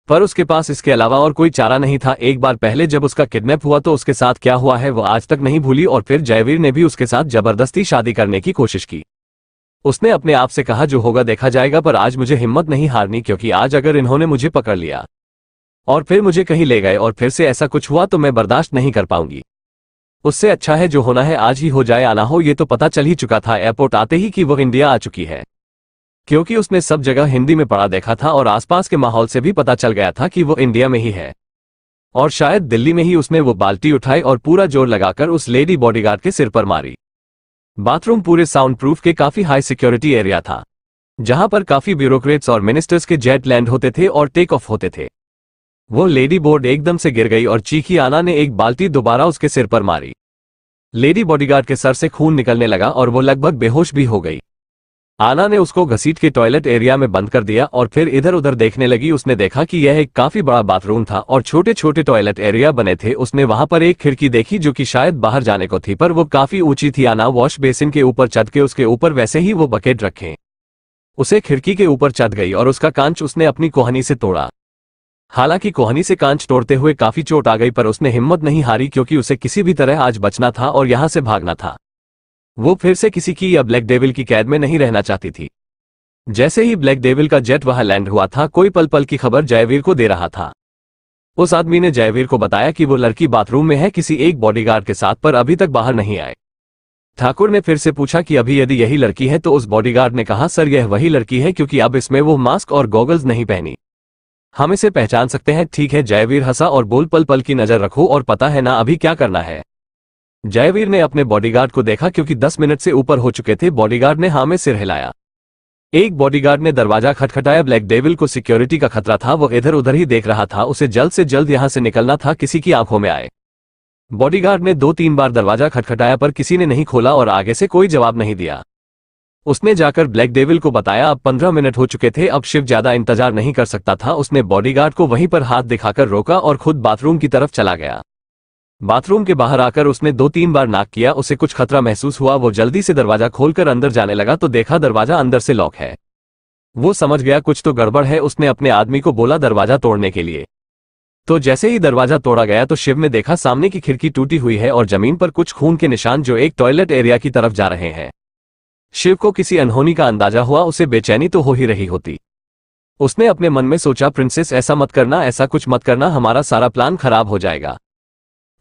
पर उसके पास इसके अलावा और कोई चारा नहीं था। एक बार पहले जब उसका किडनैप हुआ तो उसके साथ क्या हुआ है वो आज तक नहीं भूली और फिर जयवीर ने भी उसके साथ जबरदस्ती शादी करने की कोशिश की। उसने अपने आप से कहा जो होगा देखा जाएगा, पर आज मुझे हिम्मत नहीं हारनी क्योंकि आज अगर इन्होंने मुझे पकड़ लिया और फिर मुझे कहीं ले गए और फिर से ऐसा कुछ हुआ तो मैं बर्दाश्त नहीं कर पाऊंगी। उससे अच्छा है जो होना है आज ही हो जाए। आना हो ये तो पता चल ही चुका था एयरपोर्ट आते ही कि वो इंडिया आ चुकी है, क्योंकि उसने सब जगह हिंदी में पढ़ा देखा था और आसपास के माहौल से भी पता चल गया था कि वो इंडिया में ही है। और शायद दिल्ली में ही उसने वो बाल्टी उठाई और पूरा जोर लगाकर उस लेडी बॉडीगार्ड के सिर पर मारी। बाथरूम पूरे साउंड प्रूफ के काफी हाई सिक्योरिटी एरिया था जहां पर काफी ब्यूरोक्रेट्स और मिनिस्टर्स के जेट लैंड होते थे और टेक ऑफ होते थे। वो लेडी बोर्ड एकदम से गिर गई और चीखी। आना ने एक बाल्टी दोबारा उसके सिर पर मारी। लेडी बॉडीगार्ड के सर से खून निकलने लगा और वो लगभग बेहोश भी हो गई। आना ने उसको घसीट के टॉयलेट एरिया में बंद कर दिया और फिर इधर उधर देखने लगी। उसने देखा कि यह एक काफी बड़ा बाथरूम था और छोटे छोटे टॉयलेट एरिया बने थे। उसने वहां पर एक खिड़की देखी जो कि शायद बाहर जाने को थी, पर वो काफी ऊंची थी। आना वॉश बेसिन के ऊपर चढ़ के उसके ऊपर वैसे ही वो बकेट रखे उसे खिड़की के ऊपर चढ़ गई और उसका कांच उसने अपनी कोहनी से तोड़ा। हालांकि कोहनी से कांच तोड़ते हुए काफी चोट आ गई, पर उसने हिम्मत नहीं हारी क्योंकि उसे किसी भी तरह आज बचना था और यहां से भागना था। वो फिर से किसी की या ब्लैक डेविल की कैद में नहीं रहना चाहती थी। जैसे ही ब्लैक डेविल का जेट वहां लैंड हुआ था, कोई पल पल की खबर जयवीर को दे रहा था। उस आदमी ने जयवीर को बताया कि वो लड़की बाथरूम में है किसी एक बॉडीगार्ड के साथ, पर अभी तक बाहर नहीं आए। ठाकुर ने फिर से पूछा कि अभी यदि यही लड़की है तो उस बॉडीगार्ड ने कहा सर यह वही लड़की है क्योंकि अब इसमें वो मास्क और गॉगल्स नहीं पहनी, हम इसे पहचान सकते हैं। ठीक है, जयवीर हंसा और बोल पल पल की नजर रखो और पता है ना अभी क्या करना है। जयवीर ने अपने बॉडीगार्ड को देखा क्योंकि 10 मिनट से ऊपर हो चुके थे। बॉडीगार्ड ने हाँ में सिर हिलाया। एक बॉडीगार्ड ने दरवाजा खटखटाया। ब्लैक डेविल को सिक्योरिटी का खतरा था, वो इधर उधर ही देख रहा था। उसे जल्द से जल्द यहां से निकलना था, किसी की आंखों में आए। बॉडीगार्ड ने 2-3 बार दरवाजा खटखटाया पर किसी ने नहीं खोला और आगे से कोई जवाब नहीं दिया। उसने जाकर ब्लैक डेविल को बताया। अब 15 मिनट हो चुके थे, अब शिव ज्यादा इंतजार नहीं कर सकता था। उसने बॉडीगार्ड को वहीं पर हाथ दिखाकर रोका और खुद बाथरूम की तरफ चला गया। बाथरूम के बाहर आकर उसने 2-3 बार नॉक किया। उसे कुछ खतरा महसूस हुआ। वो जल्दी से दरवाजा खोलकर अंदर जाने लगा तो देखा दरवाजा अंदर से लॉक है। वो समझ गया कुछ तो गड़बड़ है। उसने अपने आदमी को बोला दरवाजा तोड़ने के लिए। तो जैसे ही दरवाजा तोड़ा गया तो शिव ने देखा सामने की खिड़की टूटी हुई है और जमीन पर कुछ खून के निशान जो एक टॉयलेट एरिया की तरफ जा रहे हैं। शिव को किसी अनहोनी का अंदाजा हुआ। उसे बेचैनी तो हो ही रही होती। उसने अपने मन में सोचा प्रिंसेस ऐसा मत करना, ऐसा कुछ मत करना, हमारा सारा प्लान खराब हो जाएगा।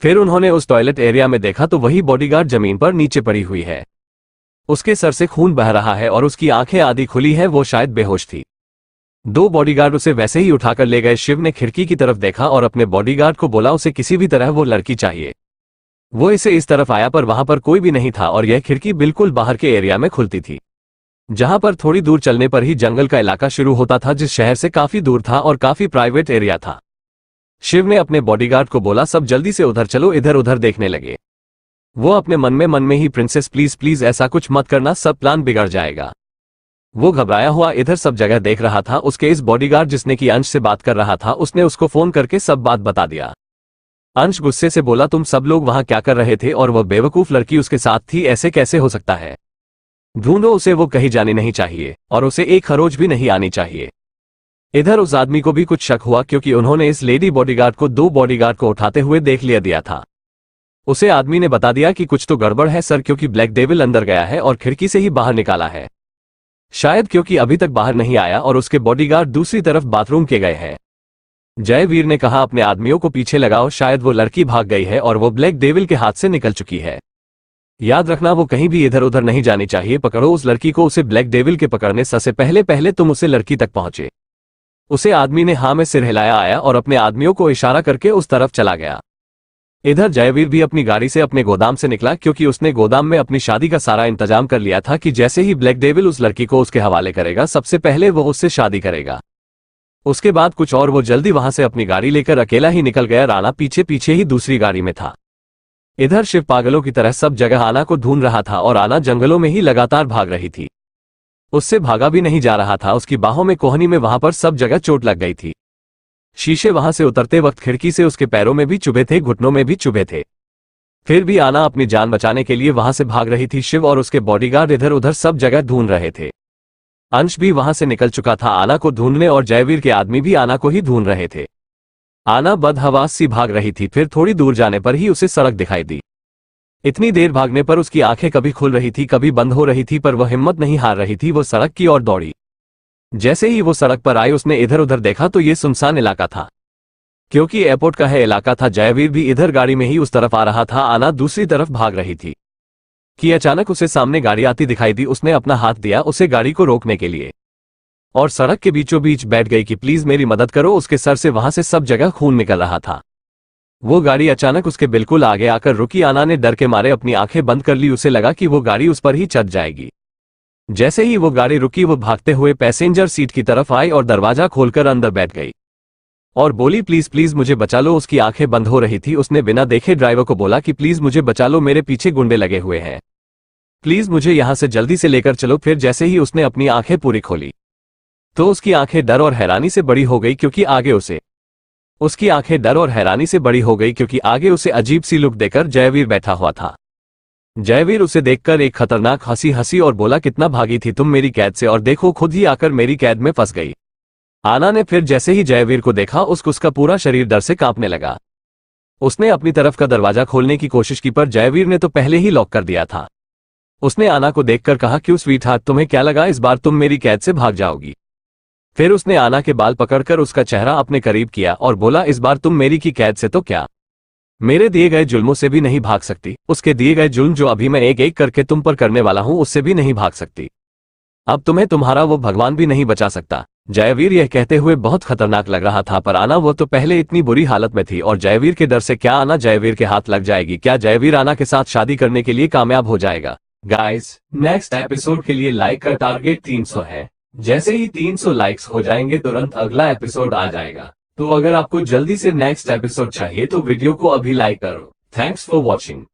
फिर उन्होंने उस टॉयलेट एरिया में देखा तो वही बॉडीगार्ड जमीन पर नीचे पड़ी हुई है। उसके सर से खून बह रहा है और उसकी आंखें आधी खुली है। वो शायद बेहोश थी। 2 बॉडीगार्ड उसे वैसे ही उठाकर ले गए। शिव ने खिड़की की तरफ देखा और अपने बॉडीगार्ड को बोला उसे किसी भी तरह वो लड़की चाहिए। वो इसे इस तरफ आया पर वहां पर कोई भी नहीं था और यह खिड़की बिल्कुल बाहर के एरिया में खुलती थी, जहां पर थोड़ी दूर चलने पर ही जंगल का इलाका शुरू होता था, जिस शहर से काफी दूर था और काफी प्राइवेट एरिया था। शिव ने अपने बॉडीगार्ड को बोला सब जल्दी से उधर चलो। इधर उधर देखने लगे। वो अपने मन में ही प्रिंसेस प्लीज प्लीज ऐसा कुछ मत करना, सब प्लान बिगड़ जाएगा। वो घबराया हुआ इधर सब जगह देख रहा था। उसके इस बॉडीगार्ड जिसने की अंश से बात कर रहा था, उसने उसको फोन करके सब बात बता दिया। अंश गुस्से से बोला तुम सब लोग वहां क्या कर रहे थे और वह बेवकूफ लड़की उसके साथ थी, ऐसे कैसे हो सकता है? ढूंढो उसे, वो कहीं जानी नहीं चाहिए और उसे एक खरोच भी नहीं आनी चाहिए। इधर उस आदमी को भी कुछ शक हुआ क्योंकि उन्होंने इस लेडी बॉडीगार्ड को 2 बॉडीगार्ड को उठाते हुए देख दिया था। उसे आदमी ने बता दिया कि कुछ तो गड़बड़ है सर, क्योंकि ब्लैक डेविल अंदर गया है और खिड़की से ही बाहर निकाला है, शायद क्योंकि अभी तक बाहर नहीं आया और उसके बॉडीगार्ड दूसरी तरफ बाथरूम के गए हैं। जयवीर ने कहा अपने आदमियों को पीछे लगाओ, शायद वो लड़की भाग गई है और वो ब्लैक डेविल के हाथ से निकल चुकी है। याद रखना वो कहीं भी इधर उधर नहीं जानी चाहिए। पकड़ो उस लड़की को, उसे ब्लैक डेविल के पकड़ने से पहले पहले तुम उसे लड़की तक पहुंचे। उसे आदमी ने हाँ में सिर हिलाया आया और अपने आदमियों को इशारा करके उस तरफ चला गया। इधर जयवीर भी अपनी गाड़ी से अपने गोदाम से निकला, क्योंकि उसने गोदाम में अपनी शादी का सारा इंतजाम कर लिया था कि जैसे ही ब्लैक डेविल उस लड़की को उसके हवाले करेगा सबसे पहले वो उससे शादी करेगा। उसके बाद कुछ और वो जल्दी वहां से अपनी गाड़ी लेकर अकेला ही निकल गया। राणा पीछे पीछे ही दूसरी गाड़ी में था। इधर शिव पागलों की तरह सब जगह आना को ढूंढ रहा था और आना जंगलों में ही लगातार भाग रही थी। उससे भागा भी नहीं जा रहा था। उसकी बाहों में, कोहनी में, वहां पर सब जगह चोट लग गई थी। शीशे वहां से उतरते वक्त खिड़की से उसके पैरों में भी चुभे थे, घुटनों में भी चुभे थे। फिर भी आना अपनी जान बचाने के लिए वहां से भाग रही थी। शिव और उसके बॉडीगार्ड इधर उधर सब जगह ढूंढ रहे थे। अंश भी वहां से निकल चुका था आना को ढूंढने और जयवीर के आदमी भी आना को ही ढूंढ रहे थे। आना बदहवास सी भाग रही थी। फिर थोड़ी दूर जाने पर ही उसे सड़क दिखाई दी। इतनी देर भागने पर उसकी आंखें कभी खुल रही थी कभी बंद हो रही थी, पर वह हिम्मत नहीं हार रही थी। वो सड़क की ओर दौड़ी। जैसे ही वो सड़क पर आई उसने इधर उधर देखा तो ये सुनसान इलाका था, क्योंकि एयरपोर्ट का है इलाका था। जयवीर भी इधर गाड़ी में ही उस तरफ आ रहा था। आना दूसरी तरफ भाग रही थी कि अचानक उसे सामने गाड़ी आती दिखाई दी। उसने अपना हाथ दिया उसे गाड़ी को रोकने के लिए और सड़क के बीचों बीच बैठ गई कि प्लीज मेरी मदद करो। उसके सर से वहां से सब जगह खून निकल रहा था। वो गाड़ी अचानक उसके बिल्कुल आगे आकर रुकी। आना ने डर के मारे अपनी आंखें बंद कर ली। उसे लगा कि वो गाड़ी उस पर ही चढ़ जाएगी। जैसे ही वो गाड़ी रुकी वो भागते हुए पैसेंजर सीट की तरफ आई और दरवाजा खोलकर अंदर बैठ गई और बोली प्लीज प्लीज मुझे बचा लो। उसकी आंखें बंद हो रही थी। उसने बिना देखे ड्राइवर को बोला कि प्लीज मुझे बचा लो, मेरे पीछे गुंडे लगे हुए हैं, प्लीज मुझे यहां से जल्दी से लेकर चलो। फिर जैसे ही उसने अपनी आंखें पूरी खोली तो उसकी आंखें डर और हैरानी से बड़ी हो गई, क्योंकि आगे उसे अजीब सी लुक देकर जयवीर बैठा हुआ था। जयवीर उसे देखकर एक खतरनाक हंसी हंसी और बोला कितना भागी थी तुम मेरी कैद से, और देखो खुद ही आकर मेरी कैद में फंस गई। आना ने फिर जैसे ही जयवीर को देखा उसका पूरा शरीर डर से कांपने लगा। उसने अपनी तरफ का दरवाजा खोलने की कोशिश की, पर जयवीर ने तो पहले ही लॉक कर दिया था। उसने आना को देखकर कहा क्यों स्वीटहार्ट, तुम्हें क्या लगा इस बार तुम मेरी कैद से भाग जाओगी? फिर उसने आना के बाल पकड़कर उसका चेहरा अपने करीब किया और बोला इस बार तुम मेरी की कैद से तो क्या मेरे दिए गए जुल्मों से भी नहीं भाग सकती। उसके दिए गए जुल्म जो अभी मैं एक एक करके तुम पर करने वाला हूं उससे भी नहीं भाग सकती। अब तुम्हें तुम्हारा वो भगवान भी नहीं बचा सकता। जयवीर यह कहते हुए बहुत खतरनाक लग रहा था, पर आना वो तो पहले इतनी बुरी हालत में थी और जयवीर के डर से क्या आना जयवीर के हाथ लग जाएगी? क्या जयवीर आना के साथ शादी करने के लिए कामयाब हो जाएगा? गाइस, नेक्स्ट एपिसोड के लिए लाइक का टारगेट 300 है। जैसे ही 300 लाइक्स हो जाएंगे तुरंत अगला एपिसोड आ जाएगा। तो अगर आपको जल्दी से नेक्स्ट एपिसोड चाहिए तो वीडियो को अभी लाइक करो। Thanks for watching.